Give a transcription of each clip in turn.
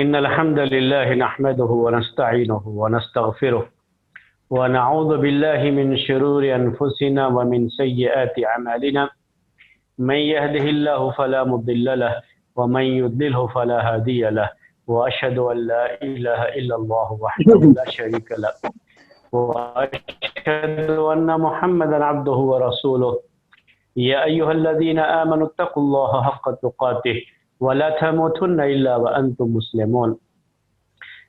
إن الحمد لله نحمده ونستعينه ونستغفره ونعوذ بالله من شرور أنفسنا ومن سيئات أعمالنا من يهده الله فلا مضل له ومن يضلله فلا هادي له وأشهد أن لا إله إلا الله وحده لا شريك له وأشهد أن محمدا عبده ورسوله يا أيها الذين آمنوا اتقوا الله حق تقاته ولا تموتن إلا وأنتم مسلمون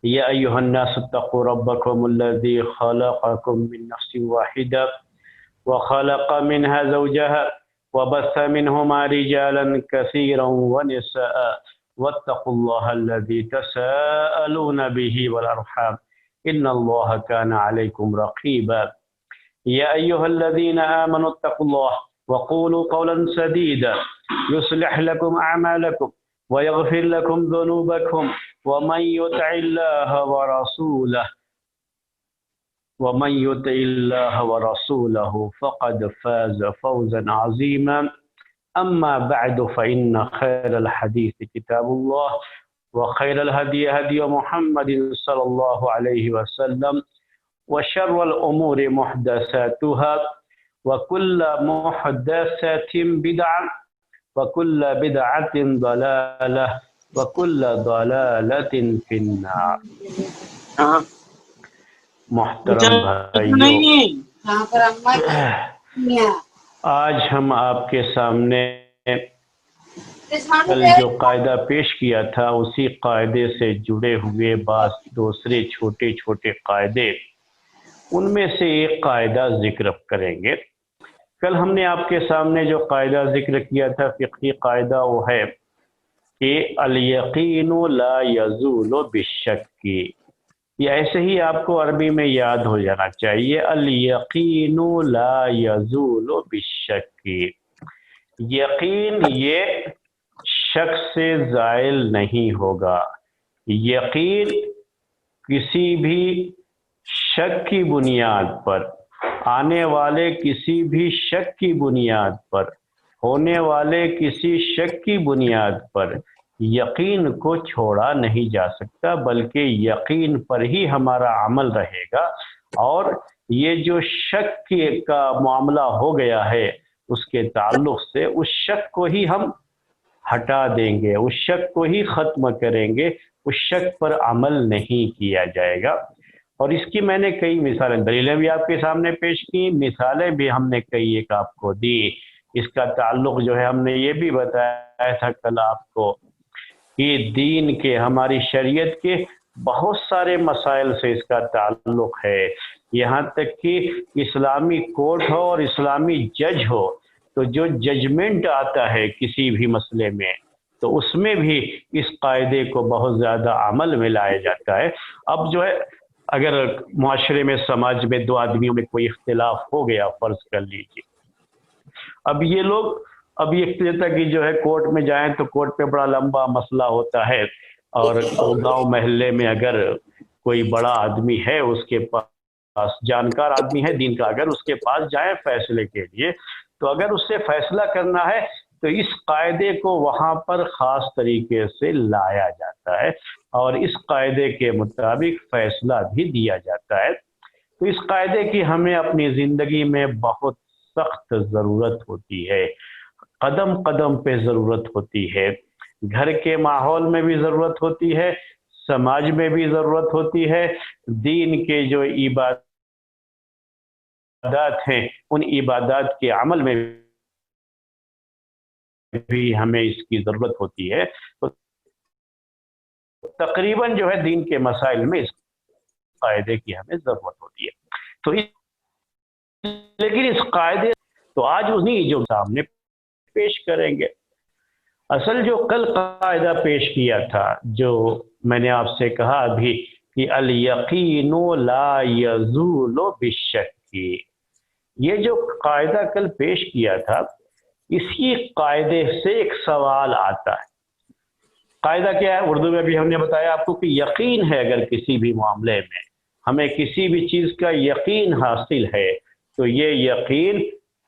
يا أيها الناس اتقوا ربكم الذي خلقكم من نفس واحدة وخلق منها زوجها وبث منهما رجالا كثيرا ونساء واتقوا الله الذي تساءلون به والأرحام إن الله كان عليكم رقيبا يا أيها الذين آمنوا اتقوا الله وقولوا قولا سديدا يصلح لكم أعمالكم ويغفر لكم ذنوبكم ومن يطع الله ورسوله فقد فاز فوزا عظيما أما بعد فإن خير الحديث كتاب الله وخير الهدي هدي محمد صلى الله عليه وسلم وشر الأمور محدثاتها وكل محدثة بدعة وكل بدعة ضلالة وكل ضلالة في النار. محترم بھائیوں، آج ہم آپ کے سامنے کل جو قاعدہ پیش کیا تھا اسی قاعدے سے جڑے ہوئے بعض دوسرے چھوٹے چھوٹے قاعدے، ان میں سے ایک قاعدہ ذکر کریں گے۔ کل ہم نے آپ کے سامنے جو قاعدہ ذکر کیا تھا فقہی قاعدہ وہ ہے کہ الیقین لا یزول بالشک، یہ ایسے ہی آپ کو عربی میں یاد ہو جانا چاہیے، الیقین لا یزول بالشک، یقین یہ شک سے زائل نہیں ہوگا۔ یقین کسی بھی شک کی بنیاد پر، آنے والے کسی بھی شک کی بنیاد پر، ہونے والے کسی شک کی بنیاد پر یقین کو چھوڑا نہیں جا سکتا، بلکہ یقین پر ہی ہمارا عمل رہے گا، اور یہ جو شک کا معاملہ ہو گیا ہے اس کے تعلق سے اس شک کو ہی ہم ہٹا دیں گے، اس شک کو ہی ختم کریں گے، اس شک پر عمل نہیں کیا جائے گا۔ اور اس کی میں نے کئی مثالیں، دلیلیں بھی آپ کے سامنے پیش کی، مثالیں بھی ہم نے کئی ایک آپ کو دی۔ اس کا تعلق جو ہے ہم نے یہ بھی بتایا تھا کل آپ کو کہ دین کے، ہماری شریعت کے بہت سارے مسائل سے اس کا تعلق ہے، یہاں تک کہ اسلامی کورٹ ہو اور اسلامی جج ہو تو جو ججمنٹ آتا ہے کسی بھی مسئلے میں تو اس میں بھی اس قاعدے کو بہت زیادہ عمل میں لایا جاتا ہے۔ اب جو ہے اگر معاشرے میں، سماج میں دو آدمیوں میں کوئی اختلاف ہو گیا، فرض کر لیجیے، اب یہ لوگ یہ کہتا کہ جو ہے کورٹ میں جائیں تو کورٹ پہ بڑا لمبا مسئلہ ہوتا ہے، اور گاؤں محلے میں اگر کوئی بڑا آدمی ہے، اس کے پاس جانکار آدمی ہے دین کا، اگر اس کے پاس جائیں فیصلے کے لیے تو اگر اس سے فیصلہ کرنا ہے تو اس قاعدے کو وہاں پر خاص طریقے سے لایا جاتا ہے اور اس قاعدے کے مطابق فیصلہ بھی دیا جاتا ہے۔ تو اس قاعدے کی ہمیں اپنی زندگی میں بہت سخت ضرورت ہوتی ہے، قدم قدم پہ ضرورت ہوتی ہے، گھر کے ماحول میں بھی ضرورت ہوتی ہے، سماج میں بھی ضرورت ہوتی ہے، دین کے جو عبادات ہیں ان عبادات کے عمل میں بھی ہمیں اس کی ضرورت ہوتی ہے۔ تو تقریباً جو ہے دین کے مسائل میں اس قاعدے کی ہمیں ضرورت ہوتی ہے۔ تو لیکن اس قاعدے تو آج انہیں جو سامنے پیش کریں گے، اصل جو کل قاعدہ پیش کیا تھا، جو میں نے آپ سے کہا ابھی کہ الیقین لا یزول بالشک، یہ جو قاعدہ کل پیش کیا تھا اسی قاعدے سے ایک سوال آتا ہے۔ قاعدہ کیا ہے؟ اردو میں بھی ہم نے بتایا آپ کو کہ یقین ہے، اگر کسی بھی معاملے میں ہمیں کسی بھی چیز کا یقین حاصل ہے تو یہ یقین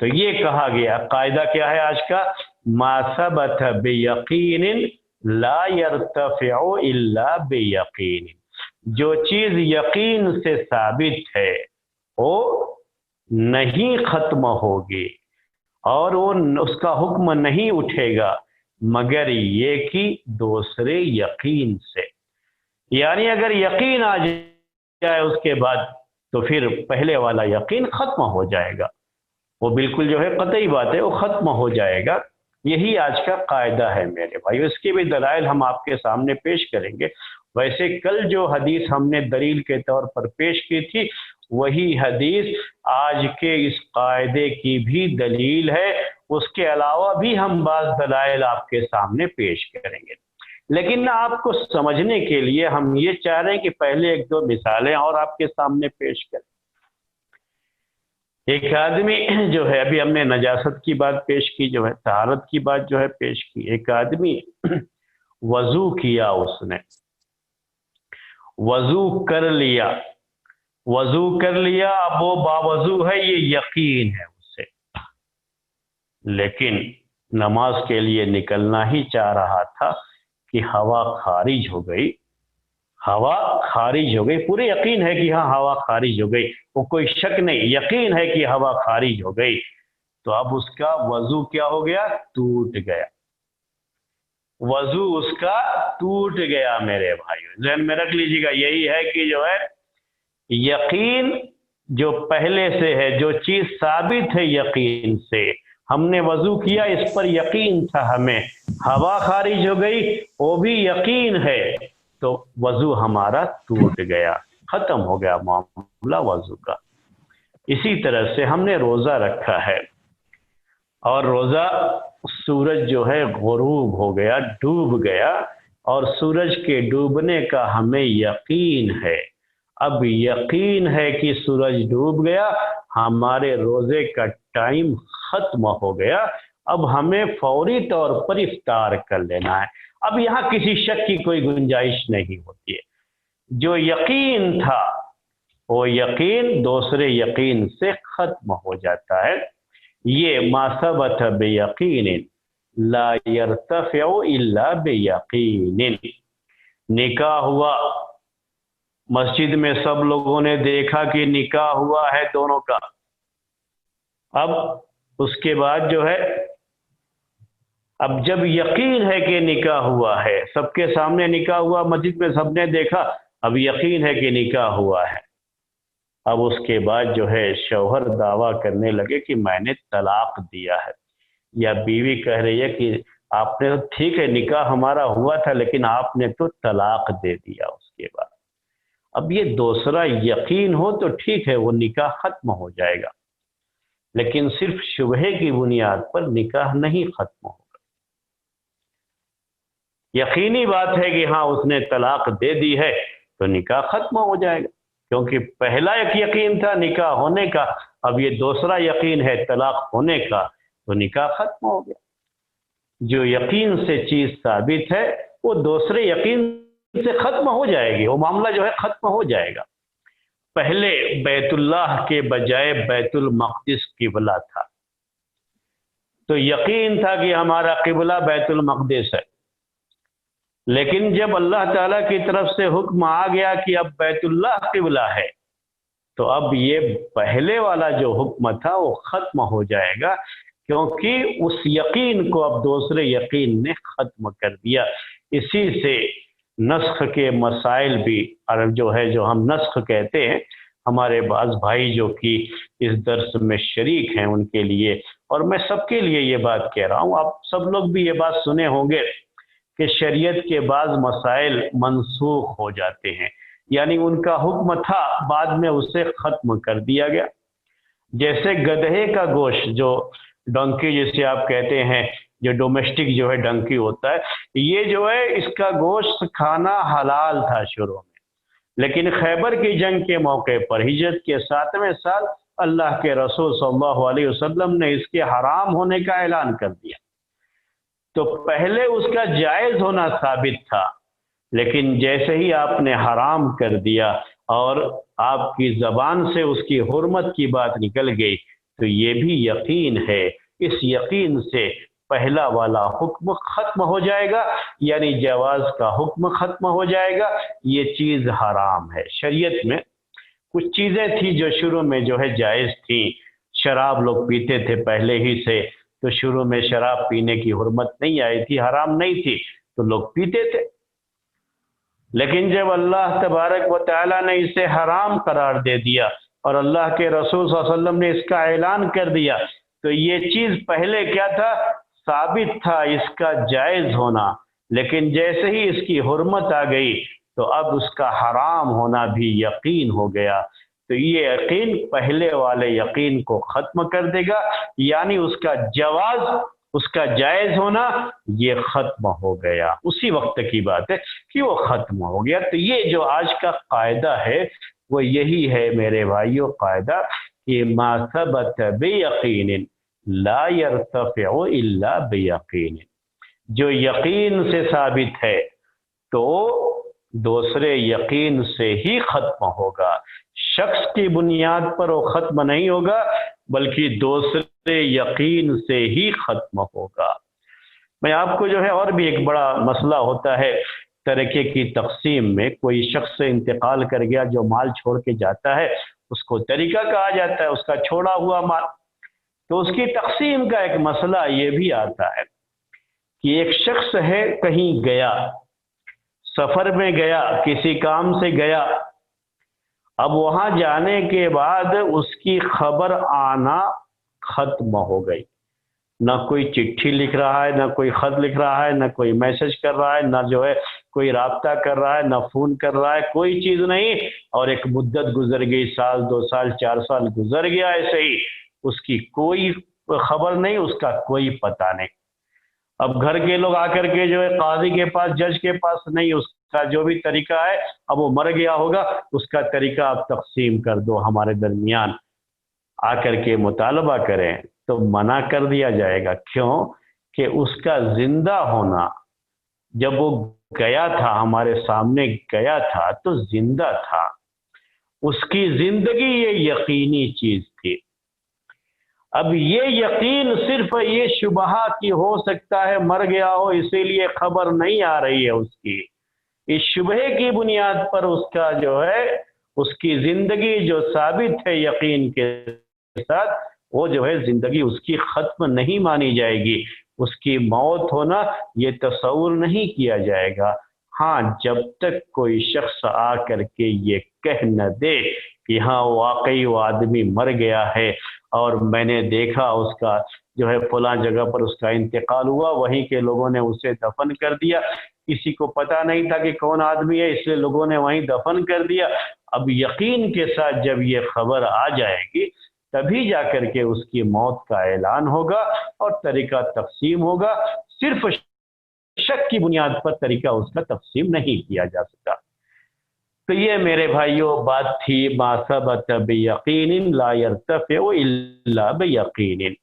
تو یہ کہا گیا قاعدہ کیا ہے آج کا، ما ثبت بیقین لا یرتفع الا بیقین، جو چیز یقین سے ثابت ہے وہ نہیں ختم ہوگی اور وہ اس کا حکم نہیں اٹھے گا مگر یہ کہ دوسرے یقین سے، یعنی اگر یقین آ جائے اس کے بعد تو پھر پہلے والا یقین ختم ہو جائے گا، وہ بالکل جو ہے قطعی بات ہے، وہ ختم ہو جائے گا۔ یہی آج کا قاعدہ ہے میرے بھائی، اس کے بھی دلائل ہم آپ کے سامنے پیش کریں گے۔ ویسے کل جو حدیث ہم نے دلیل کے طور پر پیش کی تھی وہی حدیث آج کے اس قاعدے کی بھی دلیل ہے، اس کے علاوہ بھی ہم بعض دلائل آپ کے سامنے پیش کریں گے، لیکن آپ کو سمجھنے کے لیے ہم یہ چاہ رہے ہیں کہ پہلے ایک دو مثالیں اور آپ کے سامنے پیش کریں۔ ایک آدمی جو ہے، ابھی ہم نے نجاست کی بات پیش کی، جو ہے طہارت کی بات جو ہے پیش کی، ایک آدمی وضو کیا، اس نے وضو کر لیا، اب وہ باوضو ہے، یہ یقین ہے اسے، لیکن نماز کے لیے نکلنا ہی چاہ رہا تھا کہ ہوا خارج ہو گئی، پورے یقین ہے کہ ہاں ہوا خارج ہو گئی، وہ کوئی شک نہیں، یقین ہے کہ ہوا خارج ہو گئی، تو اب اس کا وضو کیا ہو گیا؟ ٹوٹ گیا، وضو اس کا ٹوٹ گیا میرے بھائیو، ذہن میں رکھ لیجیے گا۔ یہی ہے کہ جو ہے یقین جو پہلے سے ہے، جو چیز ثابت ہے یقین سے، ہم نے وضو کیا، اس پر یقین تھا ہمیں، ہوا خارج ہو گئی، وہ بھی یقین ہے، تو وضو ہمارا ٹوٹ گیا، ختم ہو گیا معاملہ وضو کا۔ اسی طرح سے ہم نے روزہ رکھا ہے اور روزہ سورج جو ہے غروب ہو گیا، ڈوب گیا، اور سورج کے ڈوبنے کا ہمیں یقین ہے، اب یقین ہے کہ سورج ڈوب گیا، ہمارے روزے کا ٹائم ختم ہو گیا، اب ہمیں فوری طور پر افطار کر لینا ہے۔ اب یہاں کسی شک کی کوئی گنجائش نہیں ہوتی ہے، جو یقین تھا وہ یقین دوسرے یقین سے ختم ہو جاتا ہے۔ یہ ما ثبت بیقین لا یرتفع الا بیقین۔ نکاح ہوا، مسجد میں سب لوگوں نے دیکھا کہ نکاح ہوا ہے دونوں کا، اب اس کے بعد جو ہے، اب جب یقین ہے کہ نکاح ہوا ہے، سب کے سامنے نکاح ہوا، مسجد میں سب نے دیکھا، اب یقین ہے کہ نکاح ہوا ہے، اب اس کے بعد جو ہے شوہر دعویٰ کرنے لگے کہ میں نے طلاق دیا ہے، یا بیوی کہہ رہی ہے کہ آپ نے ٹھیک ہے نکاح ہمارا ہوا تھا لیکن آپ نے تو طلاق دے دیا اس کے بعد۔ اب یہ دوسرا یقین ہو تو ٹھیک ہے، وہ نکاح ختم ہو جائے گا، لیکن صرف شبہے کی بنیاد پر نکاح نہیں ختم ہوگا۔ یقینی بات ہے کہ ہاں اس نے طلاق دے دی ہے تو نکاح ختم ہو جائے گا، کیونکہ پہلا ایک یقین تھا نکاح ہونے کا، اب یہ دوسرا یقین ہے طلاق ہونے کا، تو نکاح ختم ہو گیا۔ جو یقین سے چیز ثابت ہے وہ دوسرے یقین سے ختم ہو جائے گی، وہ معاملہ جو ہے ختم ہو جائے گا۔ پہلے بیت اللہ کے بجائے بیت المقدس قبلہ تھا، تو یقین تھا کہ ہمارا قبلہ بیت المقدس ہے، لیکن جب اللہ تعالیٰ کی طرف سے حکم آ گیا کہ اب بیت اللہ قبلہ ہے، تو اب یہ پہلے والا جو حکم تھا وہ ختم ہو جائے گا، کیونکہ اس یقین کو اب دوسرے یقین نے ختم کر دیا۔ اسی سے نسخ کے مسائل بھی، اور جو ہے جو ہم نسخ کہتے ہیں، ہمارے بعض بھائی جو کہ اس درس میں شریک ہیں ان کے لیے، اور میں سب کے لیے یہ بات کہہ رہا ہوں، آپ سب لوگ بھی یہ بات سنے ہوں گے کہ شریعت کے بعض مسائل منسوخ ہو جاتے ہیں، یعنی ان کا حکم تھا بعد میں اسے ختم کر دیا گیا۔ جیسے گدھے کا گوشت، جو ڈنکی جسے آپ کہتے ہیں، جو ڈومیسٹک جو ہے ڈنکی ہوتا ہے، یہ جو ہے اس کا گوشت کھانا حلال تھا شروع میں، لیکن خیبر کی جنگ کے موقع پر ہجرت کے 7ویں سال اللہ کے رسول صلی اللہ علیہ وسلم نے اس کے حرام ہونے کا اعلان کر دیا۔ تو پہلے اس کا جائز ہونا ثابت تھا، لیکن جیسے ہی آپ نے حرام کر دیا اور آپ کی زبان سے اس کی حرمت کی بات نکل گئی، تو یہ بھی یقین ہے، اس یقین سے پہلا والا حکم ختم ہو جائے گا، یعنی جواز کا حکم ختم ہو جائے گا، یہ چیز حرام ہے۔ شریعت میں کچھ چیزیں تھیں جو شروع میں جو ہے جائز تھیں، شراب لوگ پیتے تھے پہلے ہی سے، تو شروع میں شراب پینے کی حرمت نہیں آئی تھی، حرام نہیں تھی، تو لوگ پیتے تھے۔ لیکن جب اللہ تبارک و تعالیٰ نے اسے حرام قرار دے دیا اور اللہ کے رسول صلی اللہ علیہ وسلم نے اس کا اعلان کر دیا، تو یہ چیز پہلے کیا تھا؟ ثابت تھا اس کا جائز ہونا، لیکن جیسے ہی اس کی حرمت آ گئی تو اب اس کا حرام ہونا بھی یقین ہو گیا۔ تو یہ یقین پہلے والے یقین کو ختم کر دے گا، یعنی اس کا جواز، اس کا جائز ہونا یہ ختم ہو گیا، اسی وقت کی بات ہے کہ وہ ختم ہو گیا۔ تو یہ جو آج کا قاعدہ ہے وہ یہی ہے میرے بھائیو، قاعدہ کہ ما ثبت بیقین لا یرتفع الا بیقین، جو یقین سے ثابت ہے تو دوسرے یقین سے ہی ختم ہوگا، شخص کی بنیاد پر وہ ختم نہیں ہوگا بلکہ دوسرے یقین سے ہی ختم ہوگا۔ میں آپ کو جو ہے اور بھی ایک بڑا مسئلہ ہوتا ہے ترکے کی تقسیم میں، کوئی شخص انتقال کر گیا جو مال چھوڑ کے جاتا ہے اس کو ترکہ کہا جاتا ہے، اس کا چھوڑا ہوا مال، تو اس کی تقسیم کا ایک مسئلہ یہ بھی آتا ہے کہ ایک شخص ہے کہیں گیا، سفر میں گیا، کسی کام سے گیا، اب وہاں جانے کے بعد اس کی خبر آنا ختم ہو گئی، نہ کوئی چٹھی لکھ رہا ہے، نہ کوئی خط لکھ رہا ہے، نہ کوئی میسج کر رہا ہے، نہ جو ہے کوئی رابطہ کر رہا ہے، نہ فون کر رہا ہے، کوئی چیز نہیں، اور ایک مدت گزر گئی، سال 2 سال 4 سال گزر گیا، ایسے ہی اس کی کوئی خبر نہیں، اس کا کوئی پتہ نہیں۔ اب گھر کے لوگ آ کر کے جو ہے قاضی کے پاس، جج کے پاس، نہیں، اس کا جو بھی طریقہ ہے، اب وہ مر گیا ہوگا، اس کا طریقہ آپ تقسیم کر دو، ہمارے درمیان آ کر کے مطالبہ کریں، تو منع کر دیا جائے گا۔ کیوں؟ کہ اس کا زندہ ہونا، جب وہ گیا تھا، ہمارے سامنے گیا تھا تو زندہ تھا، اس کی زندگی یہ یقینی چیز تھی۔ اب یہ یقین صرف یہ شبہ کی ہو سکتا ہے مر گیا ہو اسی لیے خبر نہیں آ رہی ہے اس کی، اس شبہ کی بنیاد پر اس کا جو ہے اس کی زندگی جو ثابت ہے یقین کے ساتھ، وہ جو ہے زندگی اس کی ختم نہیں مانی جائے گی، اس کی موت ہونا یہ تصور نہیں کیا جائے گا۔ ہاں، جب تک کوئی شخص آ کر کے یہ کہہ نہ دے کہ ہاں واقعی وہ آدمی مر گیا ہے اور میں نے دیکھا اس کا جو ہے فلاں جگہ پر اس کا انتقال ہوا، وہیں کے لوگوں نے اسے دفن کر دیا، کسی کو پتہ نہیں تھا کہ کون آدمی ہے، اس لیے لوگوں نے وہیں دفن کر دیا۔ اب یقین کے ساتھ جب یہ خبر آ جائے گی تبھی جا کر کے اس کی موت کا اعلان ہوگا اور طریقہ تقسیم ہوگا، صرف شک کی بنیاد پر طریقہ اس کا تقسیم نہیں کیا جا سکتا۔ تو یہ میرے بھائیوں بات تھی ما ثبت بیقین لا یرتفع الا بیقین،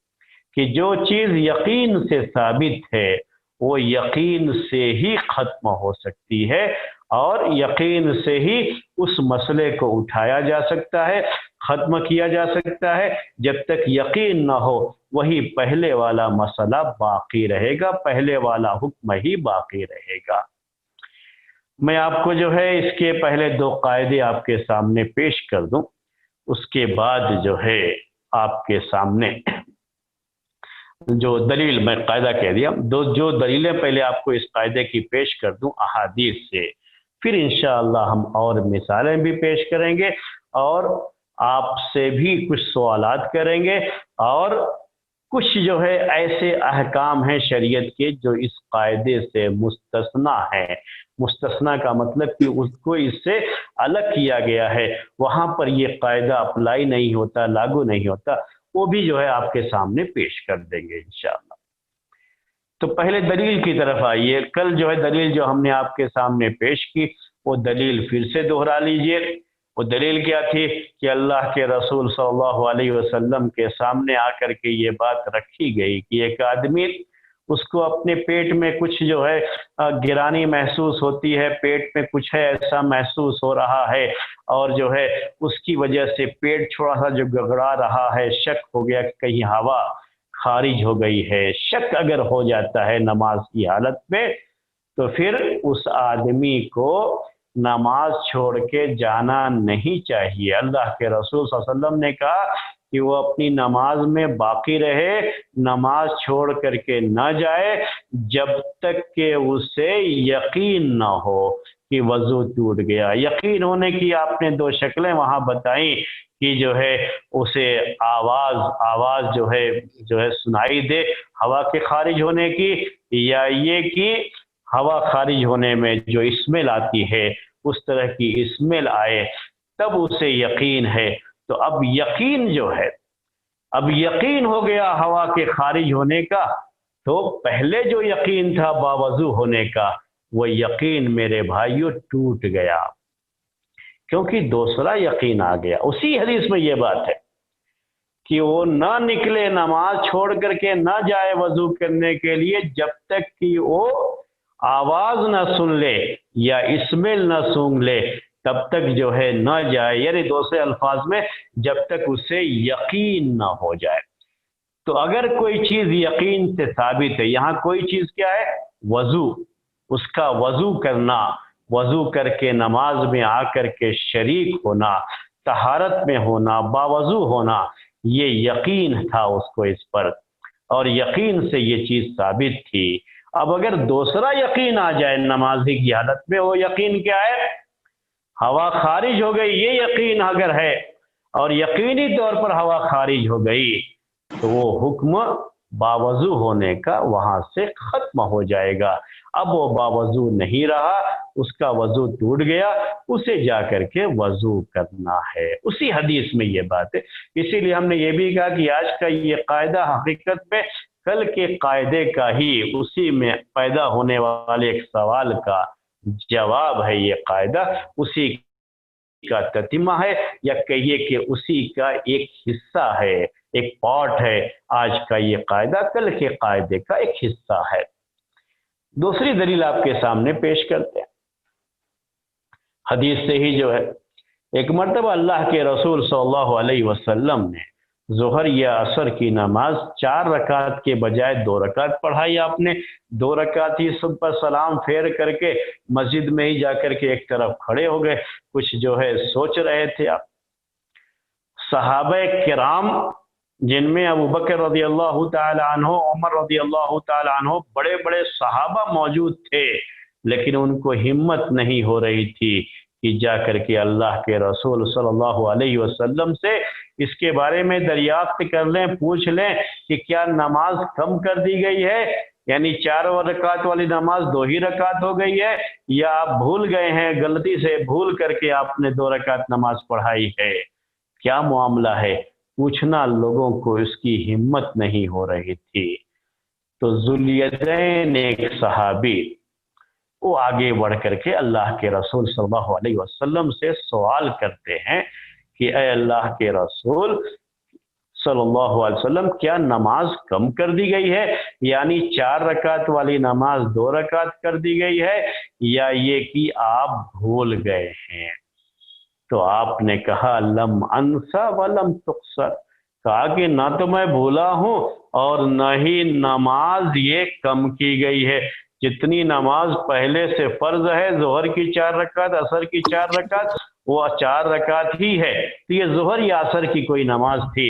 کہ جو چیز یقین سے ثابت ہے وہ یقین سے ہی ختم ہو سکتی ہے، اور یقین سے ہی اس مسئلے کو اٹھایا جا سکتا ہے، ختم کیا جا سکتا ہے۔ جب تک یقین نہ ہو وہی پہلے والا مسئلہ باقی رہے گا، پہلے والا حکم ہی باقی رہے گا۔ میں آپ کو جو ہے اس کے پہلے 2 قاعدے آپ کے سامنے پیش کر دوں، اس کے بعد جو ہے آپ کے سامنے جو دلیل، میں قاعدہ کہہ دیا، جو دلیلیں پہلے آپ کو اس قاعدے کی پیش کر دوں احادیث سے، پھر انشاءاللہ ہم اور مثالیں بھی پیش کریں گے اور آپ سے بھی کچھ سوالات کریں گے، اور کچھ جو ہے ایسے احکام ہیں شریعت کے جو اس قاعدے سے مستثنا ہے۔ مستثنا کا مطلب کہ اس کو اس سے الگ کیا گیا ہے، وہاں پر یہ قاعدہ اپلائی نہیں ہوتا، لاگو نہیں ہوتا، وہ بھی جو ہے آپ کے سامنے پیش کر دیں گے انشاءاللہ۔ تو پہلے دلیل کی طرف آئیے۔ کل جو ہے دلیل جو ہم نے آپ کے سامنے پیش کی وہ دلیل پھر سے دوہرا لیجئے۔ وہ دلیل کیا تھی کہ اللہ کے رسول صلی اللہ علیہ وسلم کے سامنے آ کر کے یہ بات رکھی گئی کہ ایک آدمی اس کو اپنے پیٹ میں کچھ جو ہے گرانی محسوس ہوتی ہے، پیٹ میں کچھ ہے ایسا محسوس ہو رہا ہے، اور جو ہے اس کی وجہ سے پیٹ تھوڑا سا جو گڑگڑا رہا ہے، شک ہو گیا کہ کہیں ہوا خارج ہو گئی ہے، شک اگر ہو جاتا ہے نماز کی حالت میں، تو پھر اس آدمی کو نماز چھوڑ کے جانا نہیں چاہیے۔ اللہ کے رسول صلی اللہ علیہ وسلم نے کہا کہ وہ اپنی نماز میں باقی رہے، نماز چھوڑ کر کے نہ جائے جب تک کہ اسے یقین نہ ہو کہ وضو ٹوٹ گیا۔ یقین ہونے کی آپ نے دو شکلیں وہاں بتائیں کہ جو ہے اسے آواز جو ہے سنائی دے ہوا کے خارج ہونے کی، یا یہ کہ ہوا خارج ہونے میں جو اسمیل آتی ہے اس طرح کی اسمیل آئے، تب اسے یقین ہے۔ تو اب یقین جو ہے، اب یقین ہو گیا ہوا کے خارج ہونے کا، تو پہلے جو یقین تھا باوضو ہونے کا، وہ یقین میرے بھائیوں ٹوٹ گیا، کیونکہ دوسرا یقین آ گیا۔ اسی حدیث میں یہ بات ہے کہ وہ نہ نکلے، نماز چھوڑ کر کے نہ جائے وضو کرنے کے لیے جب تک کہ وہ آواز نہ سن لے یا اسمیل نہ سونگ لے، تب تک جو ہے نہ جائے، یعنی دوسرے الفاظ میں جب تک اسے یقین نہ ہو جائے۔ تو اگر کوئی چیز یقین سے ثابت ہے، یہاں کوئی چیز کیا ہے؟ وضو، اس کا وضو کرنا، وضو کر کے نماز میں آ کر کے شریک ہونا، طہارت میں ہونا، باوضو ہونا، یہ یقین تھا اس کو اس پر، اور یقین سے یہ چیز ثابت تھی۔ اب اگر دوسرا یقین آ جائے نمازی کی حالت میں، وہ یقین کیا ہے؟ ہوا خارج ہو گئی، یہ یقین اگر ہے اور یقینی طور پر ہوا خارج ہو گئی، تو وہ حکم باوضو ہونے کا وہاں سے ختم ہو جائے گا۔ اب وہ باوضو نہیں رہا، اس کا وضو ٹوٹ گیا، اسے جا کر کے وضو کرنا ہے۔ اسی حدیث میں یہ بات ہے۔ اسی لیے ہم نے یہ بھی کہا کہ آج کا یہ قاعدہ حقیقت میں کل کے قاعدے کا ہی، اسی میں پیدا ہونے والے ایک سوال کا جواب ہے۔ یہ قاعدہ اسی کا تتمہ ہے، یا کہیے کہ اسی کا ایک حصہ ہے، ایک پارٹ ہے۔ آج کا یہ قاعدہ کل کے قاعدے کا ایک حصہ ہے۔ دوسری دلیل آپ کے سامنے پیش کرتے ہیں، حدیث سے ہی جو ہے، ایک مرتبہ اللہ کے رسول صلی اللہ علیہ وسلم نے ظہر یا عصر کی نماز 4 رکعت کے بجائے 2 رکعت پڑھائی۔ آپ نے 2 رکعت ہی سب پر سلام پھیر کر کے مسجد میں ہی جا کر کے ایک طرف کھڑے ہو گئے، کچھ جو ہے سوچ رہے تھے آپ۔ صحابہ کرام جن میں ابو بکر رضی اللہ تعالی عنہ، عمر رضی اللہ تعالی عنہ، بڑے بڑے صحابہ موجود تھے، لیکن ان کو ہمت نہیں ہو رہی تھی کہ جا کر کے اللہ کے رسول صلی اللہ علیہ وسلم سے اس کے بارے میں دریافت کر لیں، پوچھ لیں کہ کیا نماز کم کر دی گئی ہے، یعنی 4 رکعت والی نماز 2 ہی رکعت ہو گئی ہے، یا آپ بھول گئے ہیں، غلطی سے بھول کر کے آپ نے 2 رکعت نماز پڑھائی ہے، کیا معاملہ ہے؟ پوچھنا لوگوں کو اس کی ہمت نہیں ہو رہی تھی۔ تو ذوالیدین ایک صحابی، وہ آگے بڑھ کر کے اللہ کے رسول صلی اللہ علیہ وسلم سے سوال کرتے ہیں کہ اے اللہ کے رسول صلی اللہ علیہ وسلم، کیا نماز کم کر دی گئی ہے؟ یعنی 4 رکعت والی نماز 2 رکعت کر دی گئی ہے، یا یہ کہ آپ بھول گئے ہیں؟ تو آپ نے کہا لم انسا ولم تقصر، کہا کہ نہ تو میں بھولا ہوں اور نہ ہی نماز یہ کم کی گئی ہے، جتنی نماز پہلے سے فرض ہے، ظہر کی 4 رکعت، عصر کی 4 رکعت، وہ 4 رکعت ہی ہے، تو یہ ظہر یا عصر کی کوئی نماز تھی؟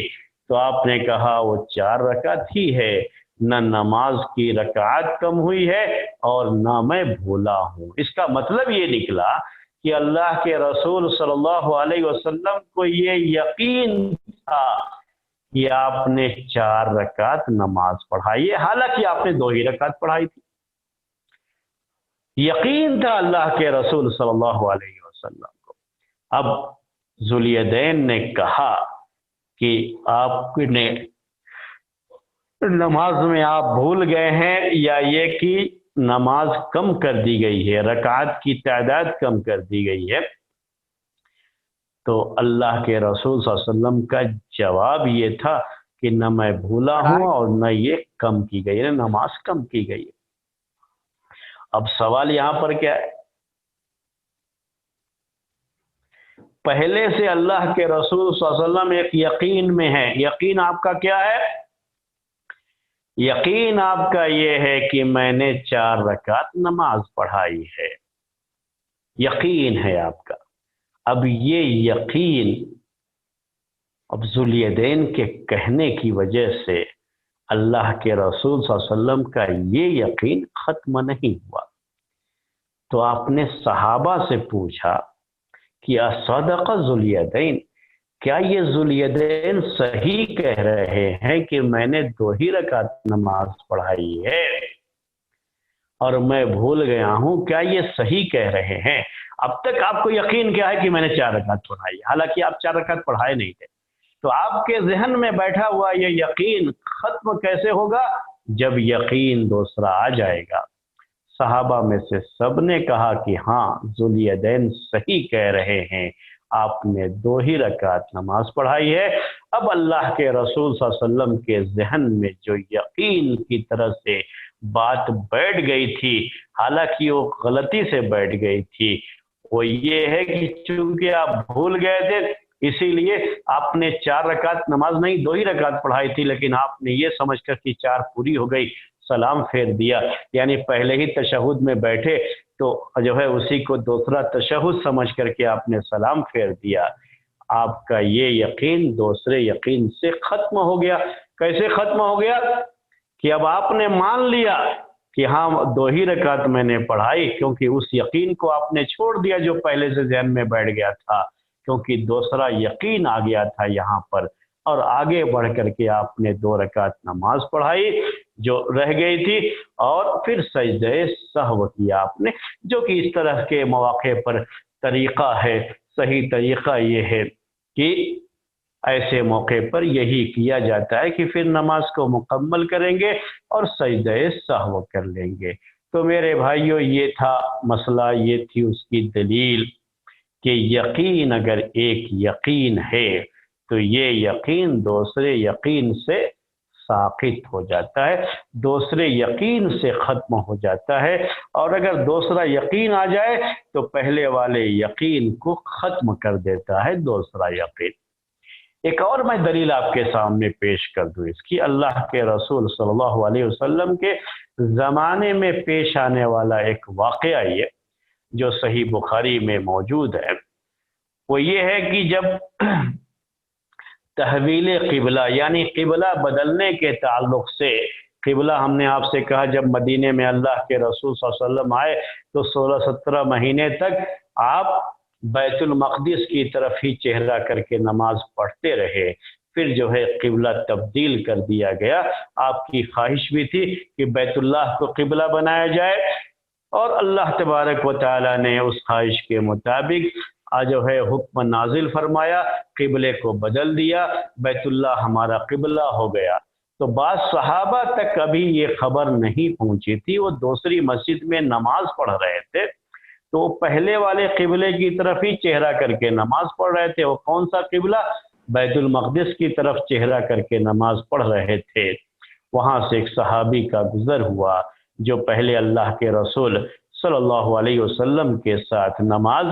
تو آپ نے کہا وہ 4 رکعت ہی ہے، نہ نماز کی رکعت کم ہوئی ہے اور نہ میں بھولا ہوں۔ اس کا مطلب یہ نکلا کہ اللہ کے رسول صلی اللہ علیہ وسلم کو یہ یقین تھا کہ آپ نے 4 رکعت نماز پڑھائی ہے، حالانکہ آپ نے 2 ہی رکعت پڑھائی تھی۔ یقین تھا اللہ کے رسول صلی اللہ علیہ وسلم کو۔ اب ذوالیدین نے کہا کہ آپ نے نماز میں آپ بھول گئے ہیں، یا یہ کہ نماز کم کر دی گئی ہے، رکعات کی تعداد کم کر دی گئی ہے؟ تو اللہ کے رسول صلی اللہ علیہ وسلم کا جواب یہ تھا کہ کہ نہ میں بھولا ہوں اور نہ یہ کم کی گئی ہے، نماز کم کی گئی ہے۔ اب سوال یہاں پر کیا ہے؟ پہلے سے اللہ کے رسول صلی اللہ علیہ وسلم ایک یقین میں ہے۔ یقین آپ کا کیا ہے؟ یقین آپ کا یہ ہے کہ میں نے 4 رکعت نماز پڑھائی ہے، یقین ہے آپ کا۔ اب یہ یقین اب ذوالیدین کے کہنے کی وجہ سے اللہ کے رسول صلی اللہ علیہ وسلم کا یہ یقین ختم نہیں ہوا، تو آپ نے صحابہ سے پوچھا کہ اصدق ذوالیدین، کیا یہ ذوالیدین صحیح کہہ رہے ہیں کہ میں نے 2 ہی رکعت نماز پڑھائی ہے اور میں بھول گیا ہوں، کیا یہ صحیح کہہ رہے ہیں؟ اب تک آپ کو یقین کیا ہے کہ میں نے 4 رکعت پڑھائی، حالانکہ آپ 4 رکعت پڑھائے نہیں تھے۔ تو آپ کے ذہن میں بیٹھا ہوا یہ یقین ختم کیسے ہوگا؟ جب یقین دوسرا آ جائے گا۔ صحابہ میں سے سب نے کہا کہ ہاں ذوالیدین صحیح کہہ رہے ہیں، آپ نے 2 ہی رکعت نماز پڑھائی ہے۔ اب اللہ کے رسول صلی اللہ علیہ وسلم کے ذہن میں جو یقین کی طرح سے بات بیٹھ گئی تھی، حالانکہ وہ غلطی سے بیٹھ گئی تھی، وہ یہ ہے کہ چونکہ آپ بھول گئے تھے اسی لیے آپ نے 4 رکعت نماز نہیں 2 ہی رکعت پڑھائی تھی، لیکن آپ نے یہ سمجھ کر کہ 4 پوری ہو گئی سلام پھیر دیا، یعنی پہلے ہی تشہد میں بیٹھے تو جو ہے اسی کو دوسرا تشہد سمجھ کر کے آپ نے سلام پھیر دیا۔ آپ کا یہ یقین دوسرے یقین سے ختم ہو گیا۔ کیسے ختم ہو گیا؟ کہ اب آپ نے مان لیا کہ ہاں 2 ہی رکعت میں نے پڑھائی، کیونکہ اس یقین کو آپ نے چھوڑ دیا جو پہلے سے ذہن میں بیٹھ گیا تھا، کیونکہ دوسرا یقین آ گیا تھا یہاں پر، اور آگے بڑھ کر کے آپ نے 2 رکعت نماز پڑھائی جو رہ گئی تھی، اور پھر سجدہ سہو کیا آپ نے، جو کہ اس طرح کے مواقع پر طریقہ ہے۔ صحیح طریقہ یہ ہے کہ ایسے موقع پر یہی کیا جاتا ہے کہ پھر نماز کو مکمل کریں گے اور سجدہ سہو کر لیں گے۔ تو میرے بھائیوں یہ تھا مسئلہ، یہ تھی اس کی دلیل کہ یقین اگر ایک یقین ہے تو یہ یقین دوسرے یقین سے ساقط ہو جاتا ہے، دوسرے یقین سے ختم ہو جاتا ہے، اور اگر دوسرا یقین آ جائے تو پہلے والے یقین کو ختم کر دیتا ہے دوسرا یقین۔ ایک اور میں دلیل آپ کے سامنے پیش کر دوں اس کی، اللہ کے رسول صلی اللہ علیہ وسلم کے زمانے میں پیش آنے والا ایک واقعہ یہ جو صحیح بخاری میں موجود ہے، وہ یہ ہے کہ جب تحویل قبلہ یعنی قبلہ بدلنے کے تعلق سے، قبلہ ہم نے آپ سے کہا جب مدینے میں اللہ کے رسول صلی اللہ علیہ وسلم آئے تو 16-17 مہینے تک آپ بیت المقدس کی طرف ہی چہرہ کر کے نماز پڑھتے رہے، پھر جو ہے قبلہ تبدیل کر دیا گیا۔ آپ کی خواہش بھی تھی کہ بیت اللہ کو قبلہ بنایا جائے، اور اللہ تبارک و تعالی نے اس خواہش کے مطابق جو ہے حکم نازل فرمایا، قبلے کو بدل دیا، بیت اللہ ہمارا قبلہ ہو گیا۔ تو بعض صحابہ تک ابھی یہ خبر نہیں پہنچی تھی، وہ دوسری مسجد میں نماز پڑھ رہے تھے، تو وہ پہلے والے قبلے کی طرف ہی چہرہ کر کے نماز پڑھ رہے تھے۔ وہ کون سا قبلہ؟ بیت المقدس کی طرف چہرہ کر کے نماز پڑھ رہے تھے۔ وہاں سے ایک صحابی کا گزر ہوا جو پہلے اللہ کے رسول صلی اللہ علیہ وسلم کے ساتھ نماز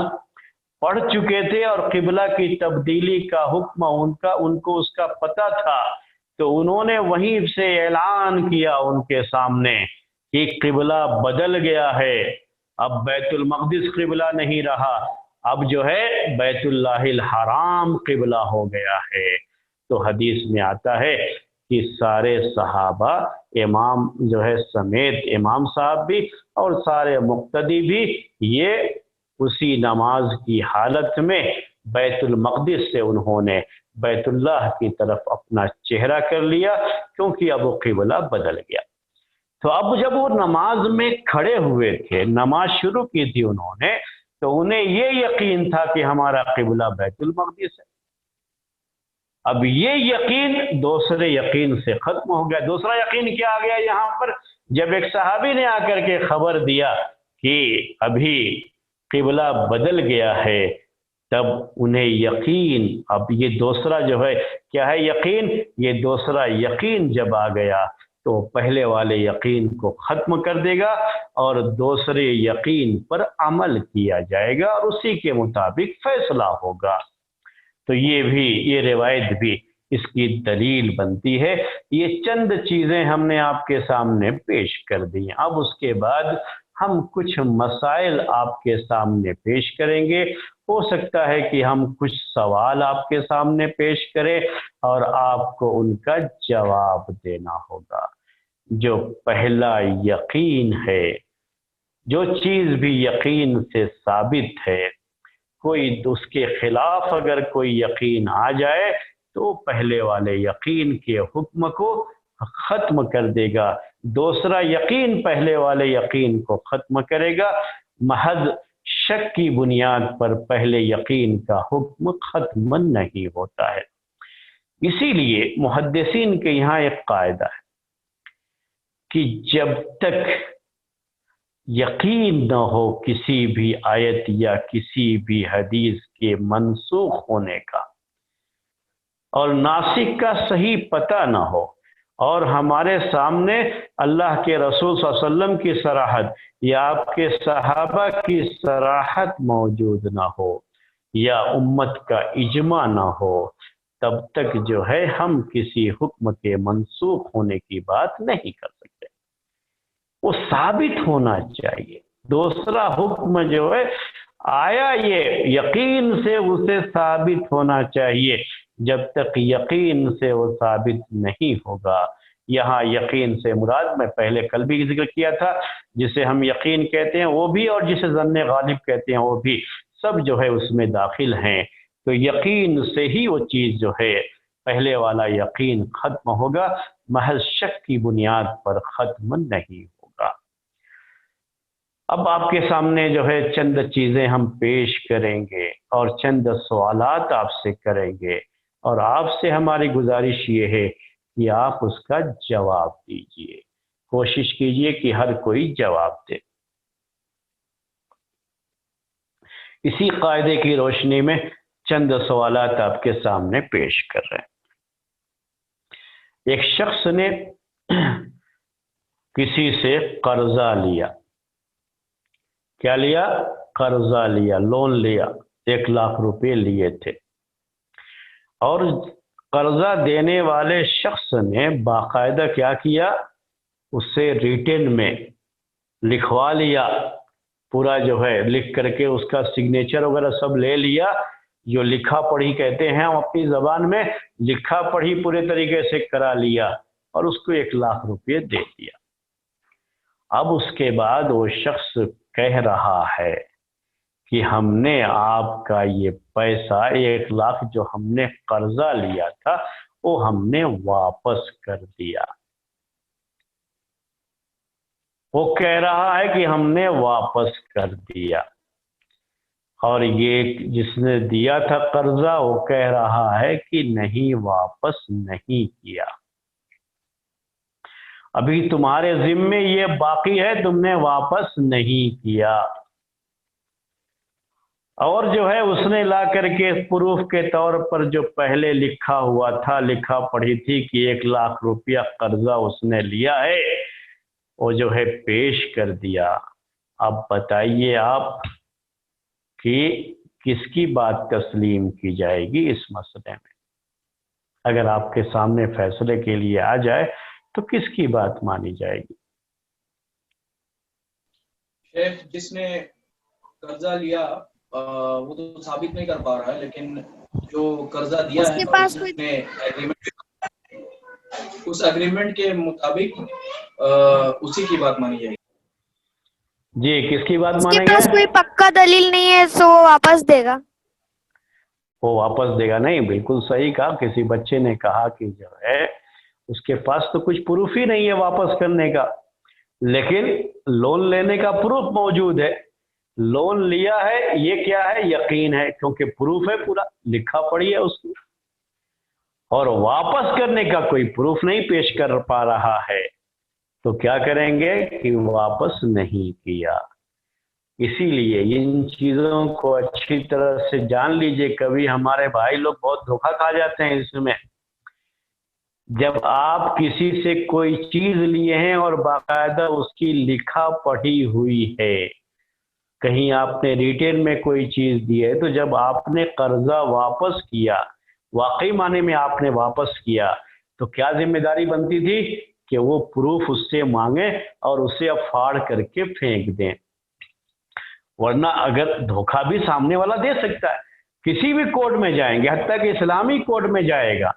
پڑھ چکے تھے، اور قبلہ کی تبدیلی کا حکم ان کو اس کا پتہ تھا، تو انہوں نے وہیں سے اعلان کیا ان کے سامنے کہ قبلہ بدل گیا ہے، اب بیت المقدس قبلہ نہیں رہا، اب جو ہے بیت اللہ الحرام قبلہ ہو گیا ہے۔ تو حدیث میں آتا ہے کہ سارے صحابہ، امام جو ہے سمیت امام صاحب بھی اور سارے مقتدی بھی، یہ اسی نماز کی حالت میں بیت المقدس سے انہوں نے بیت اللہ کی طرف اپنا چہرہ کر لیا، کیونکہ اب وہ قبلہ بدل گیا۔ تو اب جب وہ نماز میں کھڑے ہوئے تھے، نماز شروع کی تھی انہوں نے، تو انہیں یہ یقین تھا کہ ہمارا قبلہ بیت المقدس ہے۔ اب یہ یقین دوسرے یقین سے ختم ہو گیا۔ دوسرا یقین کیا آ گیا یہاں پر؟ جب ایک صحابی نے آ کر کے خبر دیا کہ ابھی قبلہ بدل گیا ہے، تب انہیں یقین، اب یہ دوسرا جو ہے کیا ہے یقین، یہ دوسرا یقین جب آ گیا تو پہلے والے یقین کو ختم کر دے گا اور دوسرے یقین پر عمل کیا جائے گا اور اسی کے مطابق فیصلہ ہوگا۔ تو یہ روایت بھی اس کی دلیل بنتی ہے۔ یہ چند چیزیں ہم نے آپ کے سامنے پیش کر دی ہیں۔ اب اس کے بعد ہم کچھ مسائل آپ کے سامنے پیش کریں گے۔ ہو سکتا ہے کہ ہم کچھ سوال آپ کے سامنے پیش کریں اور آپ کو ان کا جواب دینا ہوگا۔ جو پہلا یقین ہے، جو چیز بھی یقین سے ثابت ہے، کوئی اس کے خلاف اگر کوئی یقین آ جائے تو پہلے والے یقین کے حکم کو ختم کر دے گا، دوسرا یقین پہلے والے یقین کو ختم کرے گا۔ محض شک کی بنیاد پر پہلے یقین کا حکم ختم نہیں ہوتا ہے۔ اسی لیے محدثین کے یہاں ایک قاعدہ ہے کہ جب تک یقین نہ ہو کسی بھی آیت یا کسی بھی حدیث کے منسوخ ہونے کا اور ناسخ کا صحیح پتہ نہ ہو، اور ہمارے سامنے اللہ کے رسول صلی اللہ علیہ وسلم کی صراحت یا آپ کے صحابہ کی صراحت موجود نہ ہو یا امت کا اجماع نہ ہو، تب تک جو ہے ہم کسی حکم کے منسوخ ہونے کی بات نہیں کر سکتے۔ وہ ثابت ہونا چاہیے۔ دوسرا حکم جو ہے آیا یہ یقین سے اسے ثابت ہونا چاہیے۔ جب تک یقین سے وہ ثابت نہیں ہوگا، یہاں یقین سے مراد میں پہلے کل بھی ذکر کیا تھا، جسے ہم یقین کہتے ہیں وہ بھی اور جسے ظن غالب کہتے ہیں وہ بھی، سب جو ہے اس میں داخل ہیں۔ تو یقین سے ہی وہ چیز جو ہے پہلے والا یقین ختم ہوگا، محض شک کی بنیاد پر ختم نہیں ہوگا۔ اب آپ کے سامنے جو ہے چند چیزیں ہم پیش کریں گے اور چند سوالات آپ سے کریں گے، اور آپ سے ہماری گزارش یہ ہے کہ آپ اس کا جواب دیجئے، کوشش کیجئے کہ ہر کوئی جواب دے۔ اسی قاعدے کی روشنی میں چند سوالات آپ کے سامنے پیش کر رہے ہیں۔ ایک شخص نے کسی سے قرضہ لیا، کیا لیا؟ قرضہ لیا، لون لیا، 1,00,000 روپے لیے تھے، اور قرضہ دینے والے شخص نے باقاعدہ کیا کیا، اسے ریٹن میں لکھوا لیا، پورا جو ہے لکھ کر کے اس کا سگنیچر وغیرہ سب لے لیا، جو لکھا پڑھی کہتے ہیں ہم اپنی زبان میں، لکھا پڑھی پورے طریقے سے کرا لیا اور اس کو 1,00,000 روپے دے دیا۔ اب اس کے بعد وہ شخص کہہ رہا ہے کہ ہم نے آپ کا یہ پیسہ 1,00,000 جو ہم نے قرضہ لیا تھا وہ ہم نے واپس کر دیا۔ وہ کہہ رہا ہے کہ ہم نے واپس کر دیا، اور یہ جس نے دیا تھا قرضہ وہ کہہ رہا ہے کہ نہیں، واپس نہیں کیا، ابھی تمہارے ذمے یہ باقی ہے، تم نے واپس نہیں کیا۔ اور جو ہے اس نے لا کر کے پروف کے طور پر جو پہلے لکھا ہوا تھا، لکھا پڑھی تھی کہ 1,00,000 روپیہ قرضہ اس نے لیا ہے، وہ جو ہے پیش کر دیا۔ اب بتائیے آپ کہ کس کی بات تسلیم کی جائے گی اس مسئلے میں؟ اگر آپ کے سامنے فیصلے کے لیے آ جائے تو کس کی بات مانی جائے گی؟ شیخ جس نے قرضہ لیا وہ تو ثابت نہیں کر پا رہا ہے، لیکن جو قرضہ دیا ہے اس نے اس اگریمنٹ کے مطابق اسی کی بات مانی جائے گی۔ جی، کس کی بات مانیں گے؟ اس کے پاس کوئی پکا دلیل نہیں ہے تو وہ واپس دے گا۔ وہ واپس دے گا؟ نہیں، بالکل صحیح کہا۔ کسی بچے نے کہا کہ جو ہے اس کے پاس تو کچھ پروف ہی نہیں ہے واپس کرنے کا، لیکن لون لینے کا پروف موجود ہے، لون لیا ہے، یہ کیا ہے؟ یقین ہے، کیونکہ پروف ہے، پورا لکھا پڑھی ہے اس کی، اور واپس کرنے کا کوئی پروف نہیں پیش کر پا رہا ہے، تو کیا کریں گے کہ واپس نہیں کیا۔ اسی لیے ان چیزوں کو اچھی طرح سے جان لیجئے. کبھی ہمارے بھائی لوگ بہت دھوکہ کھا جاتے ہیں اس میں. جب آپ کسی سے کوئی چیز لیے ہیں اور باقاعدہ اس کی لکھا پڑھی ہوئی ہے، کہیں آپ نے ریٹرن میں کوئی چیز دی ہے، تو جب آپ نے قرضہ واپس کیا، واقعی معنی میں آپ نے واپس کیا، تو کیا ذمہ داری بنتی تھی کہ وہ پروف اس سے مانگیں اور اسے اب پھاڑ کر کے پھینک دیں. ورنہ اگر دھوکہ بھی سامنے والا دے سکتا ہے، کسی بھی کورٹ میں جائیں گے، حتیٰ کہ اسلامی کورٹ میں جائے گا،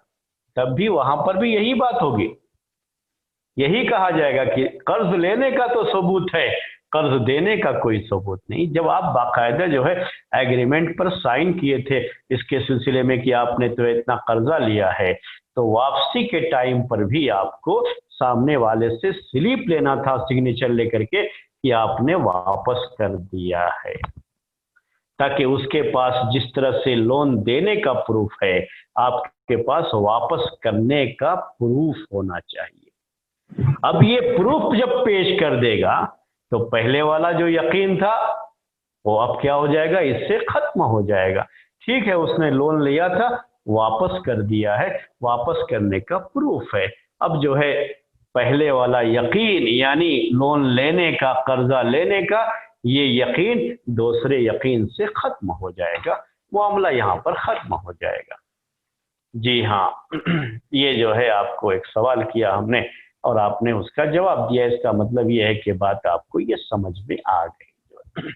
تب بھی وہاں پر بھی یہی بات ہوگی. یہی کہا جائے گا کہ قرض لینے کا تو ثبوت ہے، قرض دینے کا کوئی ثبوت نہیں. جب آپ باقاعدہ جو ہے ایگریمنٹ پر سائن کیے تھے اس کے سلسلے میں کہ آپ نے تو اتنا قرضہ لیا ہے، تو واپسی کے ٹائم پر بھی آپ کو سامنے والے سے سلپ لینا تھا، سگنیچر لے کر کے، کہ آپ نے واپس کر دیا ہے، تاکہ اس کے پاس جس طرح سے لون دینے کا پروف ہے، آپ کے پاس واپس کرنے کا پروف ہونا چاہیے. اب یہ پروف جب پیش کر دے گا تو پہلے والا جو یقین تھا وہ اب کیا ہو جائے گا، اس سے ختم ہو جائے گا. ٹھیک ہے، اس نے لون لیا تھا، واپس کر دیا ہے، واپس کرنے کا پروف ہے. اب جو ہے پہلے والا یقین، یعنی لون لینے کا، قرضہ لینے کا، یہ یقین دوسرے یقین سے ختم ہو جائے گا. معاملہ یہاں پر ختم ہو جائے گا. جی ہاں، یہ جو ہے آپ کو ایک سوال کیا ہم نے اور آپ نے اس کا جواب دیا. اس کا مطلب یہ ہے کہ بات آپ کو یہ سمجھ میں آ گئی.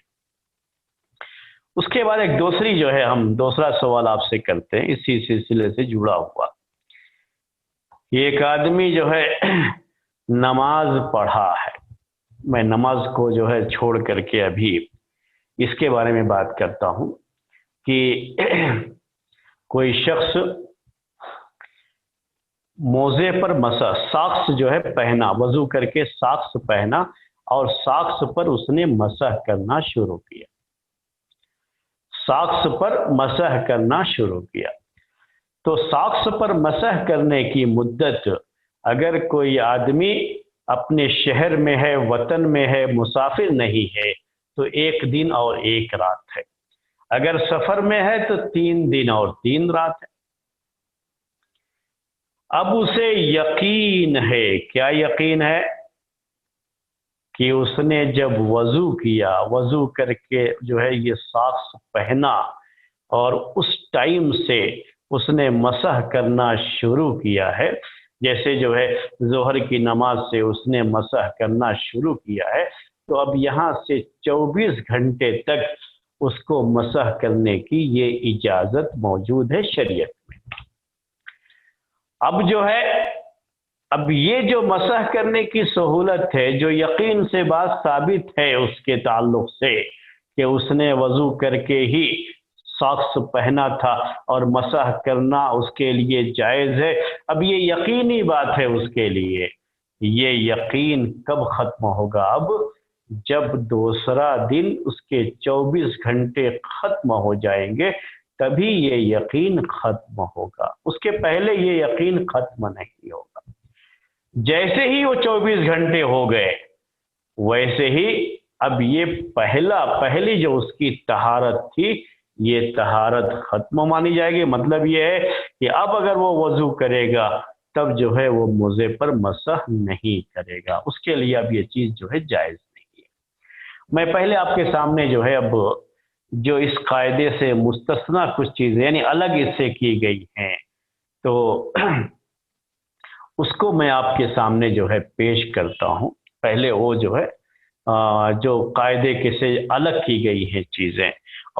اس کے بعد ایک دوسری جو ہے ہم دوسرا سوال آپ سے کرتے ہیں اسی سلسلے سے جڑا ہوا. یہ ایک آدمی جو ہے نماز پڑھا ہے. میں نماز کو جو ہے چھوڑ کر کے ابھی اس کے بارے میں بات کرتا ہوں کہ کوئی شخص موزے پر مسح، ساکس جو ہے پہنا، وضو کر کے ساکس پہنا اور ساکس پر اس نے مسح کرنا شروع کیا. ساکس پر مسح کرنا شروع کیا. تو ساکس پر مسح کرنے کی مدت، اگر کوئی آدمی اپنے شہر میں ہے، وطن میں ہے، مسافر نہیں ہے، تو 1 دن اور 1 رات ہے. اگر سفر میں ہے تو 3 دن اور 3 رات ہے. اب اسے یقین ہے، کیا یقین ہے؟ کہ اس نے جب وضو کیا، وضو کر کے جو ہے یہ ساکس پہنا اور اس ٹائم سے اس نے مسح کرنا شروع کیا ہے. جیسے جو ہے ظہر کی نماز سے اس نے مسح کرنا شروع کیا ہے، تو اب یہاں سے 24 گھنٹے تک اس کو مسح کرنے کی یہ اجازت موجود ہے شریعت میں. اب جو ہے، اب یہ جو مسح کرنے کی سہولت ہے، جو یقین سے بات ثابت ہے اس کے تعلق سے کہ اس نے وضو کر کے ہی ساکس پہنا تھا اور مسح کرنا اس کے لیے جائز ہے، اب یہ یقینی بات ہے اس کے لیے. یہ یقین کب ختم ہوگا؟ اب جب دوسرا دن اس کے 24 گھنٹے ختم ہو جائیں گے تبھی یہ یقین ختم ہوگا. اس کے پہلے یہ یقین ختم نہیں ہوگا. جیسے ہی وہ 24 گھنٹے ہو گئے ویسے ہی اب یہ پہلی جو اس کی طہارت تھی یہ طہارت ختم مانی جائے گی. مطلب یہ ہے کہ اب اگر وہ وضو کرے گا تب جو ہے وہ موزے پر مسح نہیں کرے گا. اس کے لیے اب یہ چیز جو ہے جائز نہیں ہے. میں پہلے آپ کے سامنے جو ہے اب جو اس قاعدے سے مستثنا کچھ چیزیں یعنی الگ اس سے کی گئی ہیں تو اس کو میں آپ کے سامنے جو ہے پیش کرتا ہوں. پہلے وہ جو ہے جو قاعدے کے سے الگ کی گئی ہیں چیزیں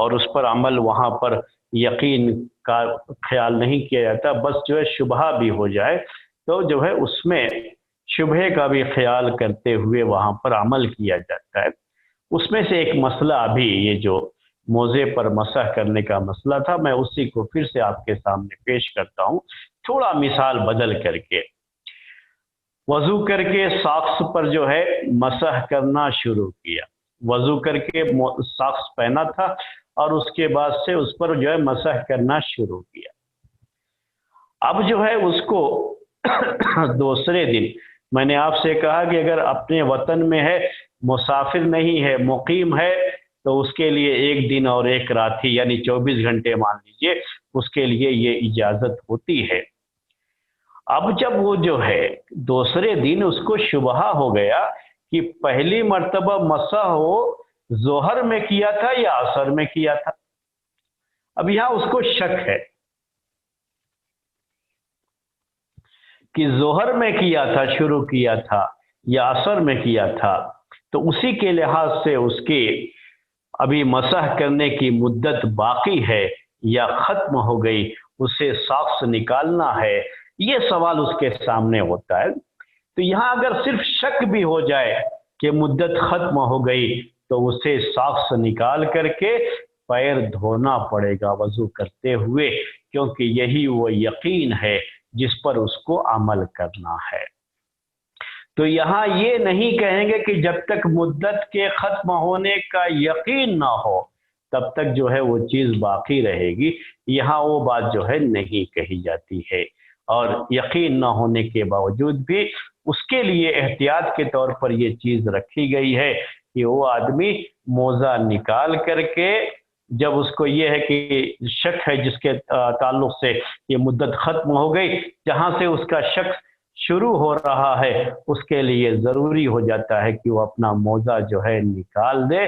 اور اس پر عمل وہاں پر یقین کا خیال نہیں کیا جاتا، بس جو ہے شبہ بھی ہو جائے تو جو ہے اس میں شبہ کا بھی خیال کرتے ہوئے وہاں پر عمل کیا جاتا ہے. اس میں سے ایک مسئلہ ابھی یہ جو موزے پر مسح کرنے کا مسئلہ تھا، میں اسی کو پھر سے آپ کے سامنے پیش کرتا ہوں تھوڑا مثال بدل کر کے. وضو کر کے ساکس پر جو ہے مسح کرنا شروع کیا، وضو کر کے ساکس پہنا تھا اور اس کے بعد سے اس پر جو ہے مسح کرنا شروع کیا. اب جو ہے اس کو دوسرے دن میں نے آپ سے کہا کہ اگر اپنے وطن میں ہے، مسافر نہیں ہے، مقیم ہے، تو اس کے لیے 1 دن اور 1 رات ہی یعنی 24 گھنٹے مان لیجئے اس کے لیے یہ اجازت ہوتی ہے۔ اب جب وہ جو ہے دوسرے دن اس کو شبہ ہو گیا کہ پہلی مرتبہ مسح وہ ظہر میں کیا تھا یا عصر میں کیا تھا، اب یہاں اس کو شک ہے کہ ظہر میں کیا تھا، شروع کیا تھا یا عصر میں کیا تھا، تو اسی کے لحاظ سے اس کی ابھی مسح کرنے کی مدت باقی ہے یا ختم ہو گئی، اسے ساکس نکالنا ہے، یہ سوال اس کے سامنے ہوتا ہے۔ تو یہاں اگر صرف شک بھی ہو جائے کہ مدت ختم ہو گئی تو اسے ساکس نکال کر کے پیر دھونا پڑے گا وضو کرتے ہوئے، کیونکہ یہی وہ یقین ہے جس پر اس کو عمل کرنا ہے۔ تو یہاں یہ نہیں کہیں گے کہ جب تک مدت کے ختم ہونے کا یقین نہ ہو تب تک جو ہے وہ چیز باقی رہے گی، یہاں وہ بات جو ہے نہیں کہی جاتی ہے۔ اور یقین نہ ہونے کے باوجود بھی اس کے لیے احتیاط کے طور پر یہ چیز رکھی گئی ہے کہ وہ آدمی موزہ نکال کر کے، جب اس کو یہ ہے کہ شک ہے جس کے تعلق سے یہ مدت ختم ہو گئی، جہاں سے اس کا شک شروع ہو رہا ہے اس کے لیے ضروری ہو جاتا ہے کہ وہ اپنا موزہ جو ہے نکال دے،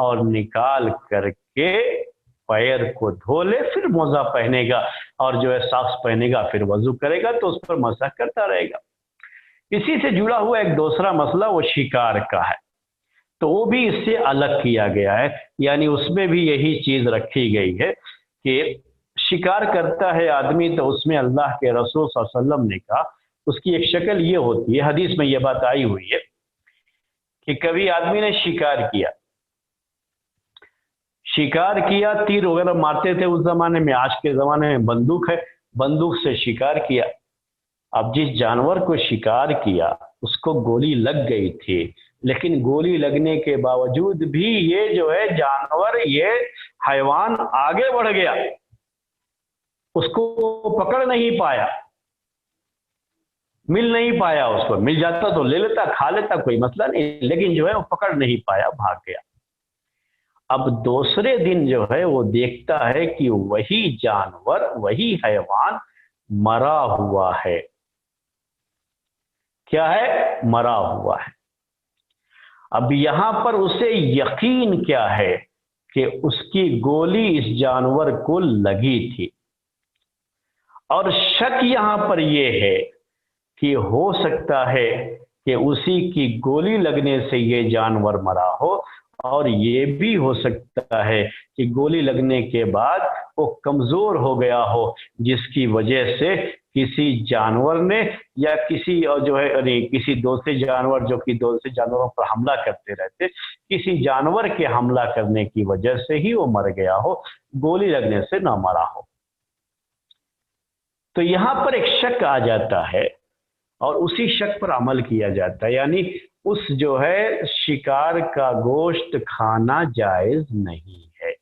اور نکال کر کے پیر کو دھو لے، پھر موزہ پہنے گا اور جو ہے ساکس پہنے گا، پھر وضو کرے گا تو اس پر مسح کرتا رہے گا۔ اسی سے جڑا ہوا ایک دوسرا مسئلہ وہ شکار کا ہے، تو وہ بھی اس سے الگ کیا گیا ہے، یعنی اس میں بھی یہی چیز رکھی گئی ہے کہ شکار کرتا ہے آدمی تو اس میں اللہ کے رسول صلی اللہ علیہ وسلم نے کہا اس کی ایک شکل یہ ہوتی ہے، حدیث میں یہ بات آئی ہوئی ہے کہ کبھی آدمی نے شکار کیا، تیر وغیرہ مارتے تھے اس زمانے میں، آج کے زمانے میں بندوق ہے، بندوق سے شکار کیا۔ اب جس جانور کو شکار کیا اس کو گولی لگ گئی تھی، لیکن گولی لگنے کے باوجود بھی یہ جو ہے جانور، یہ حیوان آگے بڑھ گیا، اس کو پکڑ نہیں پایا، مل نہیں پایا، اس کو مل جاتا تو لے لیتا، کھا لیتا، کوئی مسئلہ نہیں، لیکن جو ہے وہ پکڑ نہیں پایا، بھاگ گیا۔ اب دوسرے دن جو ہے وہ دیکھتا ہے کہ وہی جانور، وہی حیوان مرا ہوا ہے۔ کیا ہے؟ مرا ہوا ہے۔ اب یہاں پر اسے یقین کیا ہے کہ اس کی گولی اس جانور کو لگی تھی، اور شک یہاں پر یہ ہے کہ ہو سکتا ہے کہ اسی کی گولی لگنے سے یہ جانور مرا ہو، اور یہ بھی ہو سکتا ہے کہ گولی لگنے کے بعد وہ کمزور ہو گیا ہو، جس کی وجہ سے کسی جانور نے یا کسی اور جو ہے کسی دوسرے جانور جو کہ دوسرے جانوروں پر حملہ کرتے رہتے، کسی جانور کے حملہ کرنے کی وجہ سے ہی وہ مر گیا ہو، گولی لگنے سے نہ مرا ہو۔ تو یہاں پر ایک شک آ جاتا ہے اور اسی شک پر عمل کیا جاتا ہے، یعنی اس جو ہے شکار کا گوشت کھانا جائز نہیں ہے،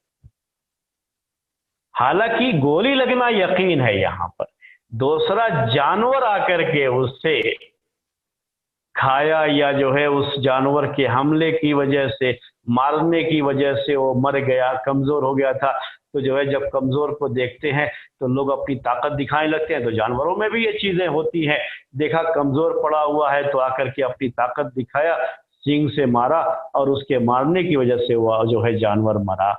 حالانکہ گولی لگنا یقین ہے۔ یہاں پر دوسرا جانور آ کر کے اس سے کھایا، یا جو ہے اس جانور کے حملے کی وجہ سے، مارنے کی وجہ سے وہ مر گیا، کمزور ہو گیا تھا، تو جو ہے جب کمزور کو دیکھتے ہیں تو لوگ اپنی طاقت دکھانے لگتے ہیں، تو جانوروں میں بھی یہ چیزیں ہوتی ہیں، دیکھا کمزور پڑا ہوا ہے تو آ کر کے اپنی طاقت دکھایا، سینگ سے مارا، اور اس کے مارنے کی وجہ سے وہ جو ہے جانور مرا،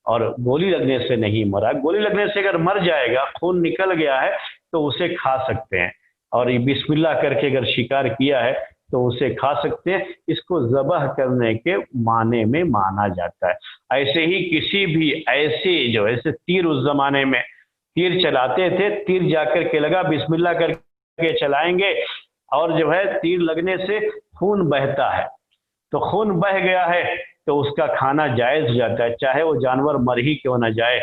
اور گولی لگنے سے نہیں مرا۔ گولی لگنے سے اگر مر جائے گا، خون نکل گیا ہے تو اسے کھا سکتے ہیں، اور بسم اللہ کر کے اگر شکار کیا ہے تو اسے کھا سکتے ہیں، اس کو ذبح کرنے کے معنی میں مانا جاتا ہے۔ ایسے ہی کسی بھی ایسے تیر، اس زمانے میں تیر چلاتے تھے، تیر جا کر کے لگا، بسم اللہ کر کے چلائیں گے، اور جو ہے تیر لگنے سے خون بہتا ہے، تو خون بہ گیا ہے تو اس کا کھانا جائز ہو جاتا ہے، چاہے وہ جانور مر ہی کیوں نہ جائے،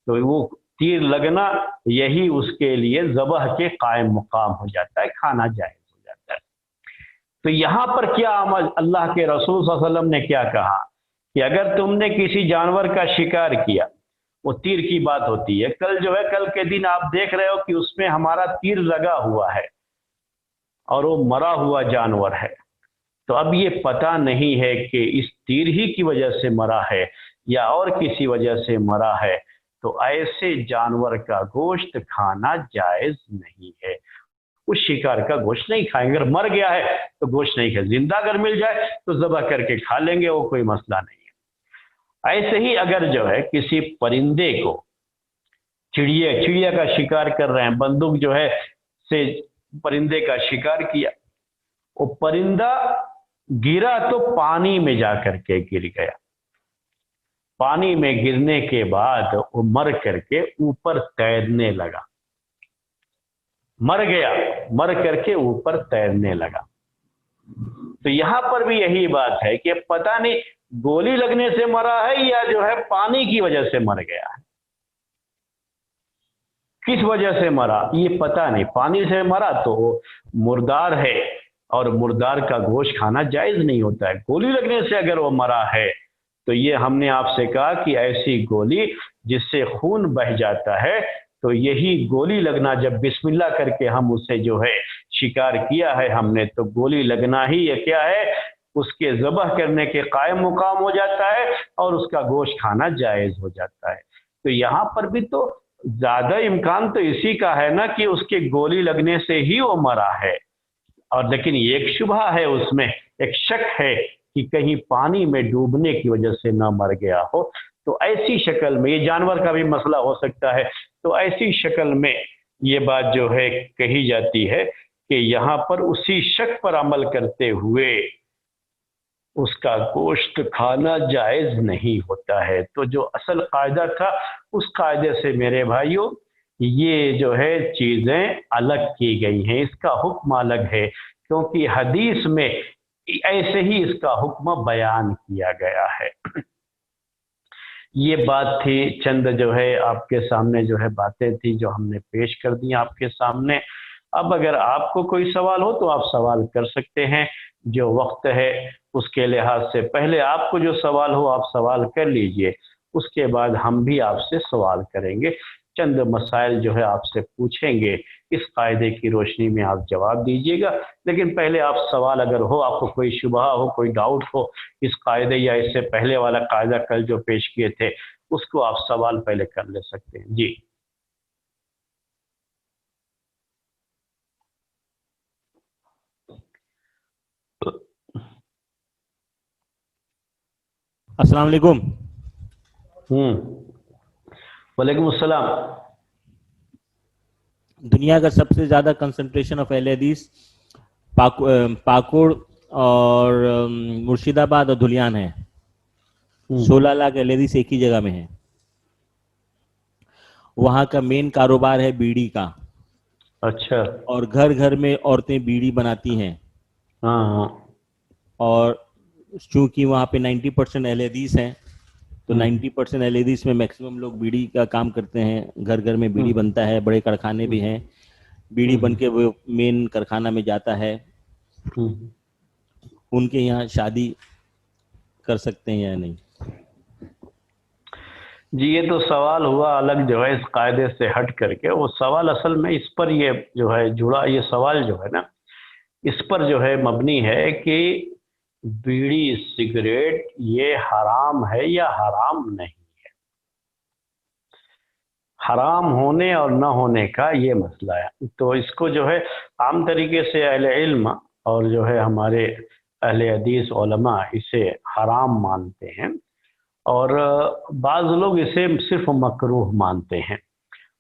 تو وہ تیر لگنا یہی اس کے لیے ذبح کے قائم مقام ہو جاتا ہے، کھانا جائز ہو جاتا ہے۔ تو یہاں پر کیا عمل اللہ کے رسول صلی اللہ علیہ وسلم نے کیا کہا کہ اگر تم نے کسی جانور کا شکار کیا، وہ تیر کی بات ہوتی ہے، کل کے دن آپ دیکھ رہے ہو کہ اس میں ہمارا تیر لگا ہوا ہے اور وہ مرا ہوا جانور ہے، تو اب یہ پتہ نہیں ہے کہ اس تیر ہی کی وجہ سے مرا ہے یا اور کسی وجہ سے مرا ہے تو ایسے جانور کا گوشت کھانا جائز نہیں ہے. اس شکار کا گوشت نہیں کھائیں گے. اگر مر گیا ہے تو گوشت نہیں کھائیں. زندہ اگر مل جائے تو ذبح کر کے کھا لیں گے, وہ کوئی مسئلہ نہیں ہے. ایسے ہی اگر جو ہے کسی پرندے کو چڑیا کا شکار کر رہے ہیں, بندوق جو ہے سے پرندے کا شکار کیا, وہ پرندہ گرا تو پانی میں جا کر کے گر گیا. پانی میں گرنے کے بعد وہ مر کر کے اوپر تیرنے لگا, مر گیا, مر کر کے اوپر تیرنے لگا. تو یہاں پر بھی یہی بات ہے کہ پتہ نہیں گولی لگنے سے مرا ہے یا جو ہے پانی کی وجہ سے مر گیا ہے. کس وجہ سے مرا یہ پتہ نہیں. پانی سے مرا تو مردار ہے اور مردار کا گوشت کھانا جائز نہیں ہوتا ہے. گولی لگنے سے اگر وہ مرا ہے تو یہ ہم نے آپ سے کہا کہ ایسی گولی جس سے خون بہہ جاتا ہے, تو یہی گولی لگنا جب بسم اللہ کر کے ہم اسے جو ہے شکار کیا ہے ہم نے, تو گولی لگنا ہی یہ کیا ہے, اس کے ذبح کرنے کے قائم مقام ہو جاتا ہے اور اس کا گوشت کھانا جائز ہو جاتا ہے. تو یہاں پر بھی تو زیادہ امکان تو اسی کا ہے نا کہ اس کے گولی لگنے سے ہی وہ مرا ہے. اور لیکن ایک شبہ ہے, اس میں ایک شک ہے کہ کہیں پانی میں ڈوبنے کی وجہ سے نہ مر گیا ہو. تو ایسی شکل میں یہ جانور کا بھی مسئلہ ہو سکتا ہے. تو ایسی شکل میں یہ بات جو ہے کہی جاتی ہے کہ یہاں پر اسی شک پر عمل کرتے ہوئے اس کا گوشت کھانا جائز نہیں ہوتا ہے. تو جو اصل قاعدہ تھا اس قاعدے سے میرے بھائیوں یہ جو ہے چیزیں الگ کی گئی ہیں, اس کا حکم الگ ہے, کیونکہ حدیث میں ایسے ہی اس کا حکم بیان کیا گیا ہے. یہ بات تھی, چند جو ہے آپ کے سامنے جو ہے باتیں تھی جو ہم نے پیش کر دی آپ کے سامنے. اب اگر آپ کو کوئی سوال ہو تو آپ سوال کر سکتے ہیں. جو وقت ہے اس کے لحاظ سے پہلے آپ کو جو سوال ہو آپ سوال کر لیجئے, اس کے بعد ہم بھی آپ سے سوال کریں گے. چند مسائل جو ہے آپ سے پوچھیں گے, اس قاعدے کی روشنی میں آپ جواب دیجئے گا. لیکن پہلے آپ سوال اگر ہو, آپ کو کوئی شبہ ہو, کوئی ڈاؤٹ ہو اس قاعدے یا اس سے پہلے والا قاعدہ کل جو پیش کیے تھے, اس کو آپ سوال پہلے کر لے سکتے ہیں. جی السلام علیکم. وعلیکم السلام. دنیا کا سب سے زیادہ کنسنٹریشن آف اہل حدیث پاکوڑ اور مرشید آباد اور دھلیان ہے. 16 لاکھ اہل حدیث ایک ہی جگہ میں ہے. وہاں کا مین کاروبار ہے بیڑی کا. اچھا. اور گھر گھر میں عورتیں بیڑی بناتی ہیں. ہاں. اور چونکہ وہاں پہ 90% اہل حدیث ہیں تو 90% اہل حدیث میں میکسیمم لوگ بیڑی کا کام کرتے ہیں. گھر گھر میں بیڑی بنتا ہے, بڑے کارخانے بھی ہیں. بیڑی بن کے وہ مین کارخانہ میں جاتا ہے. ان کے یہاں شادی کر سکتے ہیں یا نہیں؟ جی یہ تو سوال ہوا الگ جو ہے اس قاعدے سے ہٹ کر کے. وہ سوال اصل میں اس پر یہ جو ہے جڑا, یہ سوال جو ہے نا اس پر جو ہے مبنی ہے کہ بیڑی سگریٹ یہ حرام ہے یا حرام نہیں ہے. حرام ہونے اور نہ ہونے کا یہ مسئلہ ہے. تو اس کو جو ہے عام طریقے سے اہل علم اور جو ہے ہمارے اہل حدیث علماء اسے حرام مانتے ہیں, اور بعض لوگ اسے صرف مکروہ مانتے ہیں.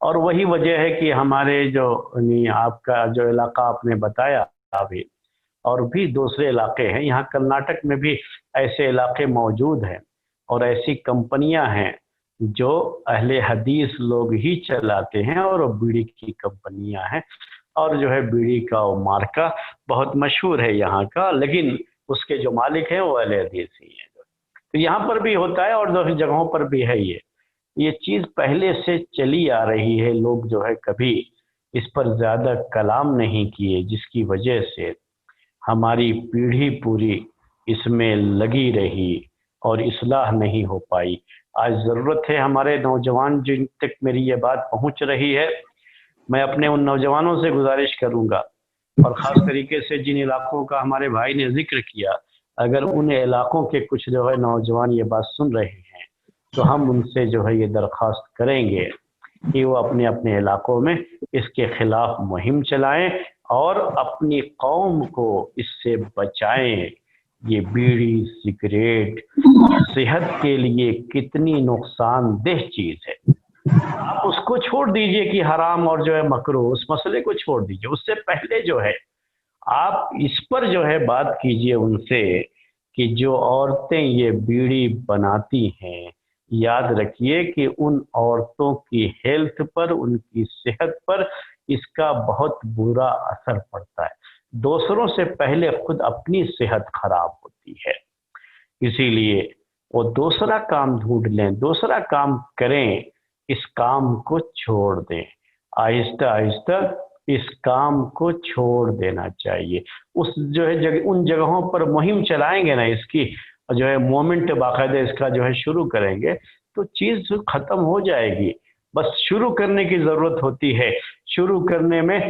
اور وہی وجہ ہے کہ ہمارے جو آپ کا جو علاقہ آپ نے بتایا ابھی, اور بھی دوسرے علاقے ہیں, یہاں کرناٹک میں بھی ایسے علاقے موجود ہیں اور ایسی کمپنیاں ہیں جو اہل حدیث لوگ ہی چلاتے ہیں, اور بیڑی کی کمپنیاں ہیں, اور جو ہے بیڑی کا وہ مارکا بہت مشہور ہے یہاں کا, لیکن اس کے جو مالک ہیں وہ اہل حدیث ہی ہیں. تو یہاں پر بھی ہوتا ہے اور دوسری جگہوں پر بھی ہے. یہ چیز پہلے سے چلی آ رہی ہے. لوگ جو ہے کبھی اس پر زیادہ کلام نہیں کیے, جس کی وجہ سے ہماری پیڑھی پوری اس میں لگی رہی اور اصلاح نہیں ہو پائی. آج ضرورت ہے ہمارے نوجوان جن تک میری یہ بات پہنچ رہی ہے, میں اپنے ان نوجوانوں سے گزارش کروں گا, اور خاص طریقے سے جن علاقوں کا ہمارے بھائی نے ذکر کیا, اگر ان علاقوں کے کچھ جو ہے نوجوان یہ بات سن رہے ہیں تو ہم ان سے جو ہے یہ درخواست کریں گے کہ وہ اپنے اپنے علاقوں میں اس کے خلاف مہم چلائیں اور اپنی قوم کو اس سے بچائیں۔ یہ بیڑی سگریٹ صحت کے لیے کتنی نقصان دہ چیز ہے۔ آپ اس کو چھوڑ دیجئے کہ حرام اور جو ہے مکروہ، اس مسئلے کو چھوڑ دیجئے، اس سے پہلے جو ہے آپ اس پر جو ہے بات کیجئے ان سے کہ جو عورتیں یہ بیڑی بناتی ہیں، یاد رکھیے کہ ان عورتوں کی ہیلتھ پر، ان کی صحت پر اس کا بہت برا اثر پڑتا ہے۔ دوسروں سے پہلے خود اپنی صحت خراب ہوتی ہے، اسی لیے وہ دوسرا کام ڈھونڈ لیں، دوسرا کام کریں، اس کام کو چھوڑ دیں۔ آہستہ آہستہ اس کام کو چھوڑ دینا چاہیے۔ اس جو ہے ان جگہوں پر مہم چلائیں گے نا، اس کی جو ہے مومنٹ باقاعدہ اس کا جو ہے شروع کریں گے تو چیز ختم ہو جائے گی۔ بس شروع کرنے کی ضرورت ہوتی ہے۔ شروع کرنے میں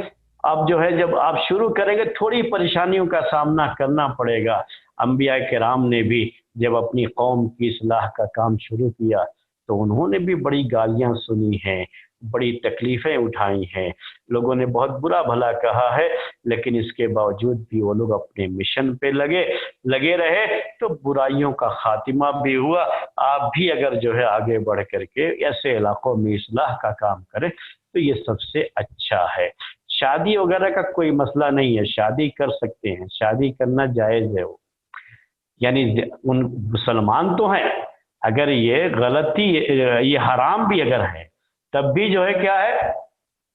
اب جو ہے جب آپ شروع کریں گے تھوڑی پریشانیوں کا سامنا کرنا پڑے گا۔ انبیاء کرام نے بھی جب اپنی قوم کی اصلاح کا کام شروع کیا تو انہوں نے بھی بڑی گالیاں سنی ہیں، بڑی تکلیفیں اٹھائی ہیں، لوگوں نے بہت برا بھلا کہا ہے، لیکن اس کے باوجود بھی وہ لوگ اپنے مشن پہ لگے رہے تو برائیوں کا خاتمہ بھی ہوا۔ آپ بھی اگر جو ہے آگے بڑھ کر کے ایسے علاقوں میں اصلاح کا کام کریں تو یہ سب سے اچھا ہے۔ شادی وغیرہ کا کوئی مسئلہ نہیں ہے، شادی کر سکتے ہیں، شادی کرنا جائز ہے۔ وہ یعنی ان مسلمان تو ہیں، اگر یہ غلطی یہ حرام بھی اگر ہے تب بھی جو ہے کیا ہے،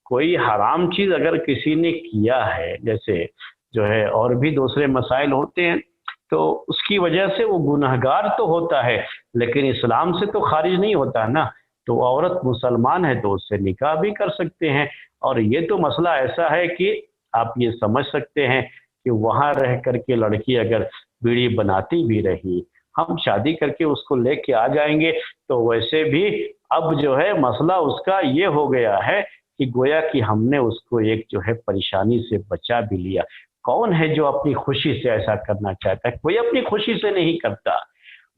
کوئی حرام چیز اگر کسی نے کیا ہے، جیسے جو ہے اور بھی دوسرے مسائل ہوتے ہیں تو اس کی وجہ سے وہ گنہگار تو ہوتا ہے لیکن اسلام سے تو خارج نہیں ہوتا نا۔ تو عورت مسلمان ہے تو اس سے نکاح بھی کر سکتے ہیں۔ اور یہ تو مسئلہ ایسا ہے کہ آپ یہ سمجھ سکتے ہیں کہ وہاں رہ کر کے لڑکی اگر بیڑی بناتی بھی رہی، ہم شادی کر کے اس کو لے کے آ جائیں گے تو ویسے بھی اب جو ہے مسئلہ اس کا یہ ہو گیا ہے کہ گویا کہ ہم نے اس کو ایک جو ہے پریشانی سے بچا بھی لیا۔ کون ہے جو اپنی خوشی سے ایسا کرنا چاہتا ہے؟ کوئی اپنی خوشی سے نہیں کرتا۔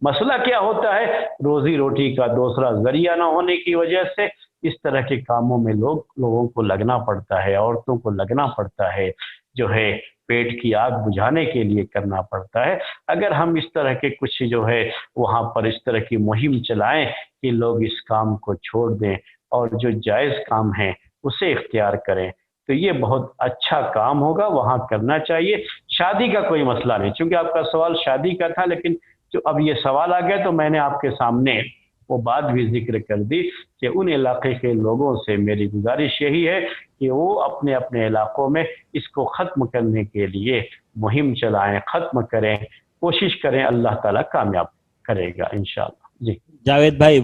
مسئلہ کیا ہوتا ہے، روزی روٹی کا دوسرا ذریعہ نہ ہونے کی وجہ سے اس طرح کے کاموں میں لوگوں کو لگنا پڑتا ہے، عورتوں کو لگنا پڑتا ہے، جو ہے پیٹ کی آگ بجھانے کے لیے کرنا پڑتا ہے۔ اگر ہم اس طرح کے کچھ جو ہے وہاں پر اس طرح کی مہم چلائیں کہ لوگ اس کام کو چھوڑ دیں اور جو جائز کام ہیں اسے اختیار کریں تو یہ بہت اچھا کام ہوگا، وہاں کرنا چاہیے۔ شادی کا کوئی مسئلہ نہیں، چونکہ آپ کا سوال شادی کا تھا، لیکن جو اب یہ سوال آ گیا تو میں نے آپ کے سامنے وہ بات بھی ذکر کر دی کہ ان علاقے کے لوگوں سے میری گزارش یہی ہے کہ وہ اپنے اپنے علاقوں میں اس کو ختم کرنے کے لیے مہم چلائیں، ختم کریں، کوشش کریں، اللہ تعالیٰ کامیاب کرے گا انشاءاللہ۔ جی جاوید بھائی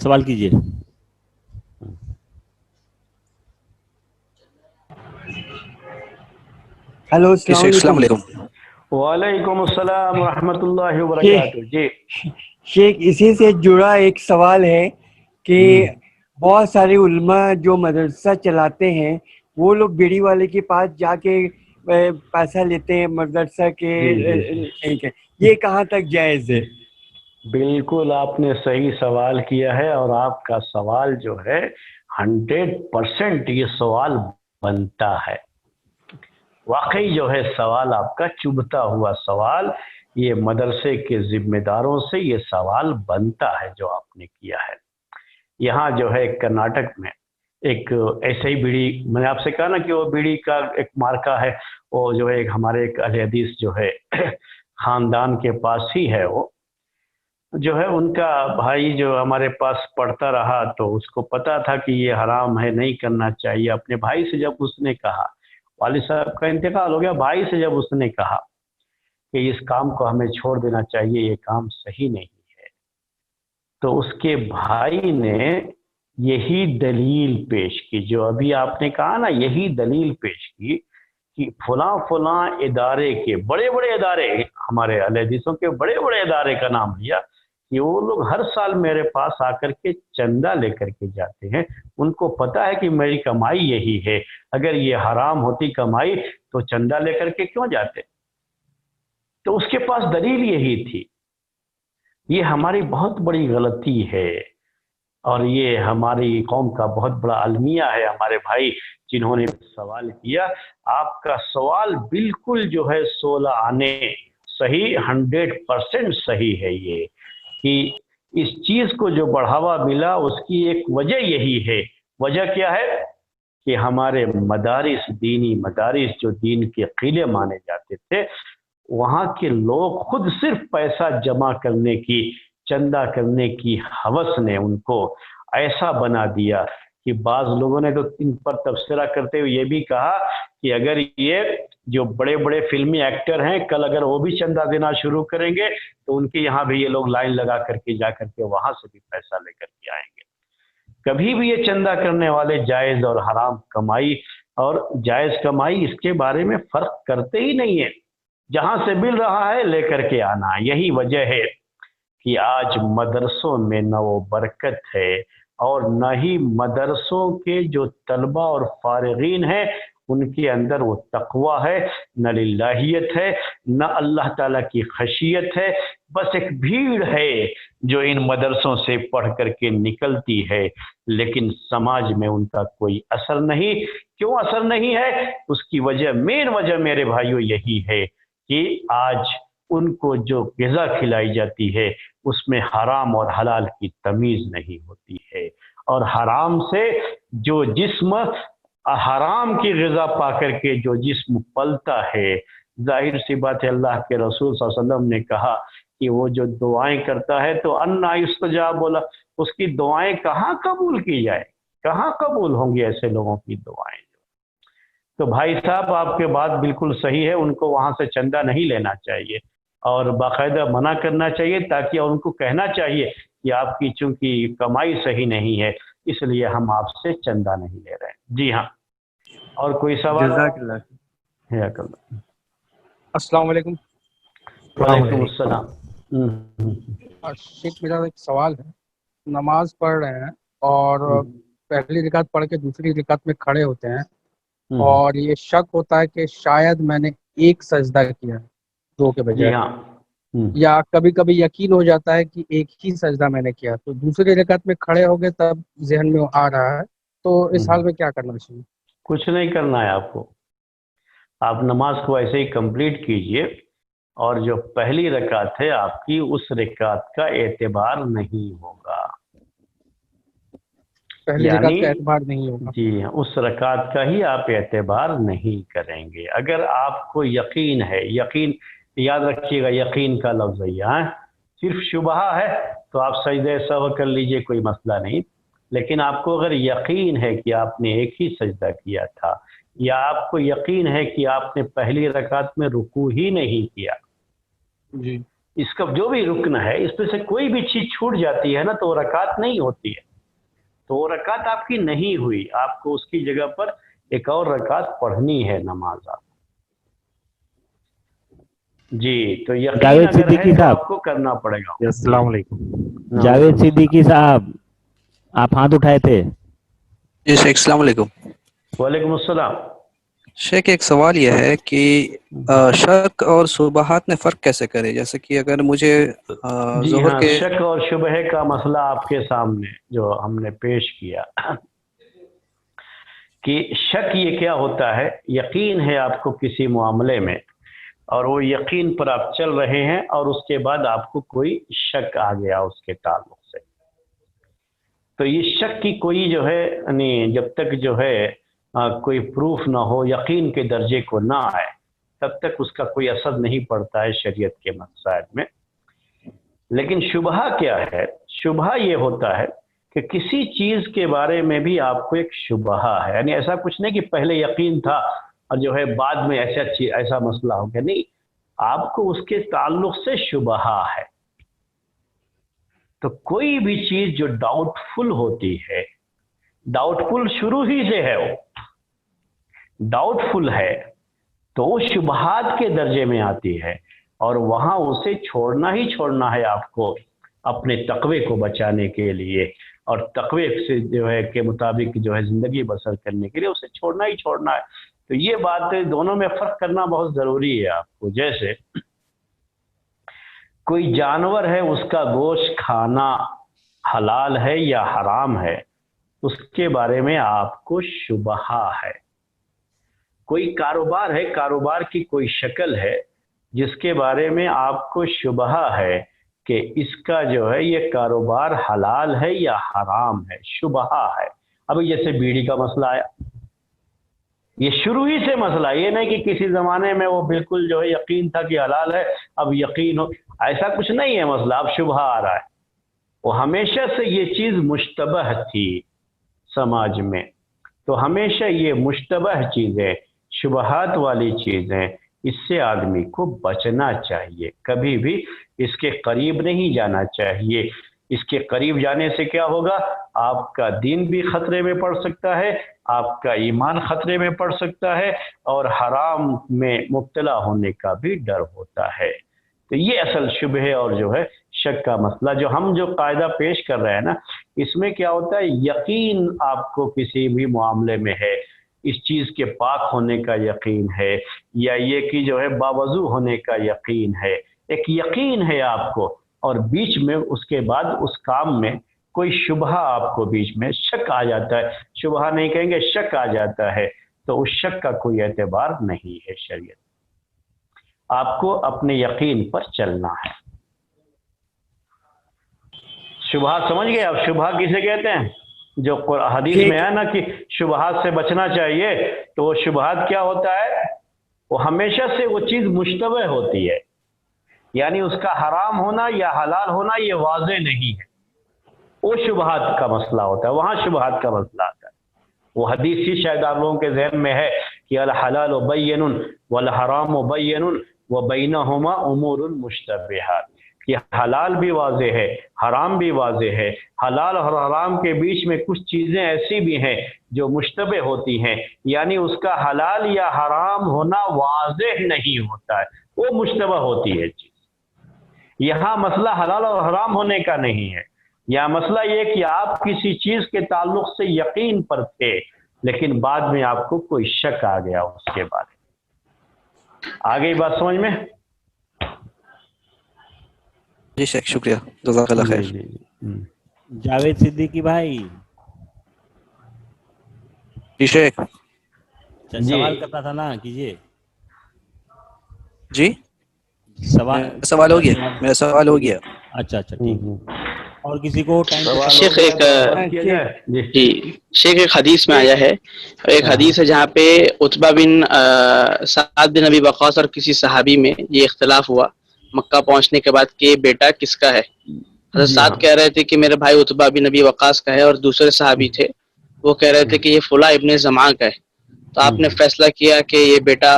سوال کیجئے۔ ہلو، السلام علیکم۔ وعلیکم السلام ورحمۃ اللہ وبرکاتہ۔ جی شیخ، اسی سے جڑا ایک سوال ہے کہ بہت سارے علماء جو مدرسہ چلاتے ہیں وہ لوگ بیڑی والے کے پاس جا کے پیسہ لیتے ہیں مدرسہ کے، یہ کہاں تک جائز ہے؟ بالکل آپ نے صحیح سوال کیا ہے، اور آپ کا سوال جو ہے 100% یہ سوال بنتا ہے۔ واقعی جو ہے سوال آپ کا چبھتا ہوا سوال، یہ مدرسے کے ذمہ داروں سے یہ سوال بنتا ہے جو آپ نے کیا ہے۔ یہاں جو ہے کرناٹک میں ایک ایسے ہی بیڑی، میں نے آپ سے کہا نا کہ وہ بیڑی کا ایک مارکا ہے، وہ جو ہے ہمارے ایک اہل حدیث جو ہے خاندان کے پاس ہی ہے، وہ جو ہے ان کا بھائی جو ہمارے پاس پڑھتا رہا تو اس کو پتا تھا کہ یہ حرام ہے، نہیں کرنا چاہیے۔ اپنے بھائی سے جب اس نے کہا، والد صاحب کا انتقال ہو گیا، بھائی سے جب اس نے کہا کہ اس کام کو ہمیں چھوڑ دینا چاہیے، یہ کام صحیح نہیں ہے، تو اس کے بھائی نے یہی دلیل پیش کی جو ابھی آپ نے کہا نا، یہی دلیل پیش کی کہ فلاں فلاں ادارے کے بڑے بڑے ادارے، ہمارے اہل حدیثوں کے بڑے بڑے ادارے کا نام لیا کہ وہ لوگ ہر سال میرے پاس آ کر کے چندہ لے کر کے جاتے ہیں، ان کو پتا ہے کہ میری کمائی یہی ہے، اگر یہ حرام ہوتی کمائی تو چندہ لے کر کے کیوں جاتے؟ تو اس کے پاس دلیل یہی تھی۔ یہ ہماری بہت بڑی غلطی ہے، اور یہ ہماری قوم کا بہت بڑا المیہ ہے۔ ہمارے بھائی جنہوں نے سوال کیا، آپ کا سوال بالکل جو ہے 16 آنے صحیح، 100% صحیح ہے یہ، کہ اس چیز کو جو بڑھاوا ملا اس کی ایک وجہ یہی ہے۔ وجہ کیا ہے؟ کہ ہمارے مدارس، دینی مدارس جو دین کے قلعے مانے جاتے تھے، وہاں کے لوگ خود صرف پیسہ جمع کرنے کی، چندہ کرنے کی ہوس نے ان کو ایسا بنا دیا کہ بعض لوگوں نے تو ان پر تبصرہ کرتے ہوئے یہ بھی کہا کہ اگر یہ جو بڑے بڑے فلمی ایکٹر ہیں کل اگر وہ بھی چندہ دینا شروع کریں گے تو ان کے یہاں بھی یہ لوگ لائن لگا کر کے جا کر کے وہاں سے بھی پیسہ لے کر کے آئیں گے۔ کبھی بھی یہ چندہ کرنے والے جائز اور حرام کمائی اور جائز کمائی اس کے بارے میں فرق کرتے ہی نہیں ہیں، جہاں سے مل رہا ہے لے کر کے آنا۔ یہی وجہ ہے کہ آج مدرسوں میں نہ وہ برکت ہے، اور نہ ہی مدرسوں کے جو طلبہ اور فارغین ہیں ان کے اندر وہ تقوی ہے، نہ للہیت ہے، نہ اللہ تعالیٰ کی خشیت ہے۔ بس ایک بھیڑ ہے جو ان مدرسوں سے پڑھ کر کے نکلتی ہے، لیکن سماج میں ان کا کوئی اثر نہیں۔ کیوں اثر نہیں ہے؟ اس کی وجہ، مین وجہ میرے بھائیوں یہی ہے کہ آج ان کو جو غذا کھلائی جاتی ہے اس میں حرام اور حلال کی تمیز نہیں ہوتی ہے، اور حرام سے جو جسم، حرام کی غذا پا کر کے جو جسم پلتا ہے، ظاہر سی بات ہے اللہ کے رسول صلی اللہ علیہ وسلم نے کہا کہ وہ جو دعائیں کرتا ہے تو انا یستجاب، بولا اس کی دعائیں کہاں قبول کی جائے، کہاں قبول ہوں گی ایسے لوگوں کی دعائیں؟ تو بھائی صاحب آپ کے بات بالکل صحیح ہے، ان کو وہاں سے چندہ نہیں لینا چاہیے اور باقاعدہ منع کرنا چاہیے، تاکہ ان کو کہنا چاہیے کہ آپ کی چونکہ کمائی صحیح نہیں ہے اس لیے ہم آپ سے چندہ نہیں لے رہے ہیں۔ جی ہاں، اور کوئی سوال؟ جزاک اللہ۔ حیاک اللہ۔ السلام علیکم۔ وعلیکم السلام۔ شیخ میرا ایک سوال ہے، نماز پڑھ رہے ہیں اور پہلی رکعت پڑھ کے دوسری رکعت میں کھڑے ہوتے ہیں اور یہ شک ہوتا ہے کہ شاید میں نے ایک سجدہ کیا ہے 2 کے بجائے، جی ہاں، یا کبھی کبھی یقین ہو جاتا ہے کہ ایک ہی سجدہ میں نے کیا، تو دوسری رکعت میں کھڑے ہو گئے تب ذہن میں آ رہا ہے، تو اس حال میں کیا کرنا چاہیے؟ کچھ نہیں کرنا ہے آپ کو، آپ نماز کو ایسے ہی کمپلیٹ کیجئے، اور جو پہلی رکعت ہے آپ کی اس رکعت کا اعتبار نہیں ہوگا، پہلی رکعت کا اعتبار نہیں ہوگا؟ جی ہاں، اس رکعت کا ہی آپ اعتبار نہیں کریں گے۔ اگر آپ کو یقین ہے، یقین یاد رکھیے گا، یقین کا لفظ ہے، صرف شبہ ہے تو آپ سجدہ سہو کر لیجئے، کوئی مسئلہ نہیں، لیکن آپ کو اگر یقین ہے کہ آپ نے ایک ہی سجدہ کیا تھا، یا آپ کو یقین ہے کہ آپ نے پہلی رکعت میں رکوع ہی نہیں کیا، جی، اس کا جو بھی رکن ہے اس میں سے کوئی بھی چیز چھوٹ جاتی ہے نا تو وہ رکعت نہیں ہوتی ہے، تو وہ رکعت آپ کی نہیں ہوئی، آپ کو اس کی جگہ پر ایک اور رکعت پڑھنی ہے نماز آپ۔ جی، تو یقین جاوید اگر صدیقی ہے تو صاحب، آپ کو کرنا پڑے گا۔ السلام علیکم۔ جاوید صدیقی صاحب آپ ہاتھ اٹھائے تھے؟ جی شیخ السلام علیکم۔ وعلیکم السلام۔ شیخ ایک سوال یہ ہے کہ شک اور شبہات میں فرق کیسے کرے؟ جیسے کہ اگر مجھے جی ظہر ہاں، کے شک اور شبہ کا مسئلہ آپ کے سامنے جو ہم نے پیش کیا کہ شک یہ کیا ہوتا ہے؟ یقین ہے آپ کو کسی معاملے میں، اور وہ یقین پر آپ چل رہے ہیں، اور اس کے بعد آپ کو کوئی شک آ گیا اس کے تعلق سے، تو یہ شک کی کوئی جو ہے یعنی جب تک جو ہے کوئی پروف نہ ہو، یقین کے درجے کو نہ آئے، تب تک اس کا کوئی اثر نہیں پڑتا ہے شریعت کے مسائل میں۔ لیکن شبہ کیا ہے؟ شبہ یہ ہوتا ہے کہ کسی چیز کے بارے میں بھی آپ کو ایک شبہ ہے، یعنی ایسا کچھ نہیں کہ پہلے یقین تھا اور جو ہے بعد میں ایسا مسئلہ ہو گیا، نہیں، آپ کو اس کے تعلق سے شبہ ہے۔ تو کوئی بھی چیز جو ڈاؤٹ فل ہوتی ہے، ڈاؤٹ فل شروع ہی سے ہے، وہ ڈاؤٹ فل ہے تو وہ شبہات کے درجے میں آتی ہے، اور وہاں اسے چھوڑنا ہی چھوڑنا ہے آپ کو اپنے تقوی کو بچانے کے لیے، اور تقوی سے جو ہے کے مطابق جو ہے زندگی بسر کرنے کے لیے اسے چھوڑنا ہی چھوڑنا ہے۔ تو یہ بات دونوں میں فرق کرنا بہت ضروری ہے آپ کو۔ جیسے کوئی جانور ہے اس کا گوشت کھانا حلال ہے یا حرام ہے، اس کے بارے میں آپ کو شبہ ہے۔ کوئی کاروبار ہے، کاروبار کی کوئی شکل ہے جس کے بارے میں آپ کو شبہ ہے کہ اس کا جو ہے یہ کاروبار حلال ہے یا حرام ہے، شبہ ہے۔ ابھی جیسے بیڑی کا مسئلہ آیا، یہ شروع ہی سے مسئلہ، یہ نہیں کہ کسی زمانے میں وہ بالکل جو ہے یقین تھا کہ حلال ہے، اب یقین ہو، ایسا کچھ نہیں ہے مسئلہ، اب شبہ آ رہا ہے۔ وہ ہمیشہ سے یہ چیز مشتبہ تھی سماج میں، تو ہمیشہ یہ مشتبہ چیزیں، شبہات والی چیزیں، اس سے آدمی کو بچنا چاہیے، کبھی بھی اس کے قریب نہیں جانا چاہیے۔ اس کے قریب جانے سے کیا ہوگا؟ آپ کا دین بھی خطرے میں پڑ سکتا ہے، آپ کا ایمان خطرے میں پڑ سکتا ہے، اور حرام میں مبتلا ہونے کا بھی ڈر ہوتا ہے۔ تو یہ اصل شبہ اور جو ہے شک کا مسئلہ جو ہم جو قاعدہ پیش کر رہے ہیں نا، اس میں کیا ہوتا ہے؟ یقین آپ کو کسی بھی معاملے میں ہے، اس چیز کے پاک ہونے کا یقین ہے، یا یہ کہ جو ہے باوضو ہونے کا یقین ہے، ایک یقین ہے آپ کو، اور بیچ میں اس کے بعد اس کام میں کوئی شبہ آپ کو بیچ میں شک آ جاتا ہے، شبہ نہیں کہیں گے، شک آ جاتا ہے، تو اس شک کا کوئی اعتبار نہیں ہے شریعت۔ آپ کو اپنے یقین پر چلنا ہے۔ شبہات سمجھ گئے آپ؟ شبہ کسے کہتے ہیں؟ جو حدیث میں ہے نا کہ شبہات سے بچنا چاہیے، تو وہ شبہات کیا ہوتا ہے؟ وہ ہمیشہ سے وہ چیز مشتبہ ہوتی ہے، یعنی اس کا حرام ہونا یا حلال ہونا یہ واضح نہیں ہے، وہ شبہات کا مسئلہ ہوتا ہے، وہاں شبہات کا مسئلہ آتا ہے۔ وہ حدیث ہی شاید آپ لوگوں کے ذہن میں ہے کہ الحلال بین والحرام بین وبینہما امور مشتبہات، کہ حلال بھی واضح ہے، حرام بھی واضح ہے، حلال اور حرام کے بیچ میں کچھ چیزیں ایسی بھی ہیں جو مشتبہ ہوتی ہیں، یعنی اس کا حلال یا حرام ہونا واضح نہیں ہوتا ہے، وہ مشتبہ ہوتی ہے چیز۔ یہاں مسئلہ حلال اور حرام ہونے کا نہیں ہے، یہاں مسئلہ یہ کہ آپ کسی چیز کے تعلق سے یقین پر تھے، لیکن بعد میں آپ کو کوئی شک آ گیا اس کے بارے میں۔ آگئی بات سمجھ میں؟ جی شیخ، شکریہ، جزاک اللہ خیر۔ جاوید صدیقی بھائی جی شیخ، سوال کرنا تھا نا، کیجیے جی سوال ہو گیا، میرا سوال ہو گیا۔ اچھا اچھا ٹھیک ہے، اور کسی کو ٹائم شیخ جی شیخ ایک حدیث میں آیا ہے، ایک حدیث ہے جہاں پہ عتبہ بن سعد بن ابی وقاص اور کسی صحابی میں یہ اختلاف ہوا مکہ پہنچنے کے بعد کہ بیٹا کس کا ہے۔ حضرت سعد کہہ رہے تھے کہ میرے بھائی عتبہ بن ابی وقاص کا ہے، اور دوسرے صحابی تھے وہ کہہ رہے تھے کہ یہ فلاں ابن زمعہ کا ہے۔ تو آپ نے فیصلہ کیا کہ یہ بیٹا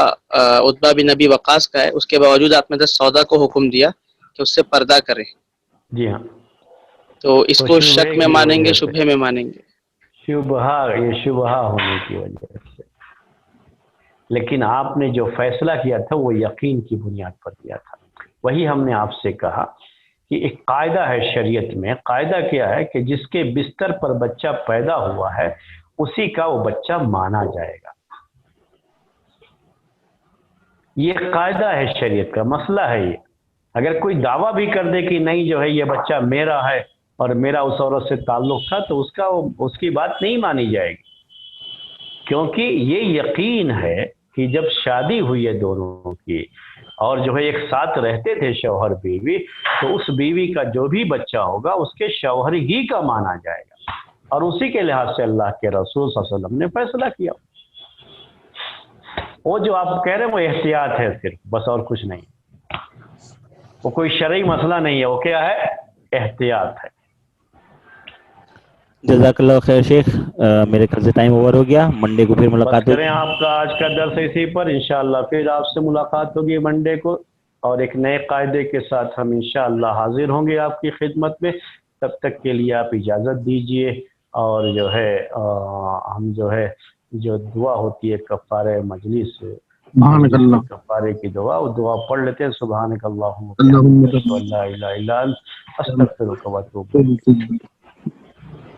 عتبہ بن ابی وقاص کا ہے، اس کے باوجود آپ نے سودا کو حکم دیا کہ اس سے پردہ کرے۔ جی ہاں، تو اس کو شک میں مانیں گے، شبہ میں مانیں گے؟ شبہ، یہ شبہ ہونے کی وجہ سے، لیکن آپ نے جو فیصلہ کیا تھا وہ یقین کی بنیاد پر کیا تھا۔ وہی ہم نے آپ سے کہا کہ ایک قاعدہ ہے شریعت میں، قاعدہ کیا ہے کہ جس کے بستر پر بچہ پیدا ہوا ہے اسی کا وہ بچہ مانا جائے گا۔ یہ قاعدہ ہے شریعت کا، مسئلہ ہے یہ۔ اگر کوئی دعویٰ بھی کر دے کہ نہیں جو ہے یہ بچہ میرا ہے اور میرا اس عورت سے تعلق تھا، تو اس کی بات نہیں مانی جائے گی، کیونکہ یہ یقین ہے کہ جب شادی ہوئی ہے دونوں کی اور جو ہے ایک ساتھ رہتے تھے شوہر بیوی، تو اس بیوی کا جو بھی بچہ ہوگا اس کے شوہر ہی کا مانا جائے گا، اور اسی کے لحاظ سے اللہ کے رسول صلی اللہ علیہ وسلم نے فیصلہ کیا۔ وہ جو آپ کہہ رہے ہیں وہ احتیاط ہے صرف، بس اور کچھ نہیں، وہ کوئی شرعی مسئلہ نہیں ہے، وہ کیا ہے؟ احتیاط ہے۔ جزاک اللہ خیر شیخ، میرے خیال سے ٹائم اوور ہو گیا، منڈے کو پھر ملاقات بس کریں آپ کا آج کا درس اسی پر، انشاءاللہ پھر آپ سے ملاقات ہوگی منڈے کو، اور ایک نئے قاعدے کے ساتھ ہم انشاءاللہ حاضر ہوں گے آپ کی خدمت میں۔ تب تک کے لیے آپ اجازت دیجئے، اور جو ہے ہم جو ہے جو دعا ہوتی ہے کفارہ مجلس، کفارے کی دعا، وہ دعا پڑھ لیتے ہیں۔ سبحانک اللہم و بحمدک، لا الہ الا انت، استغفرک و اتوب الیک۔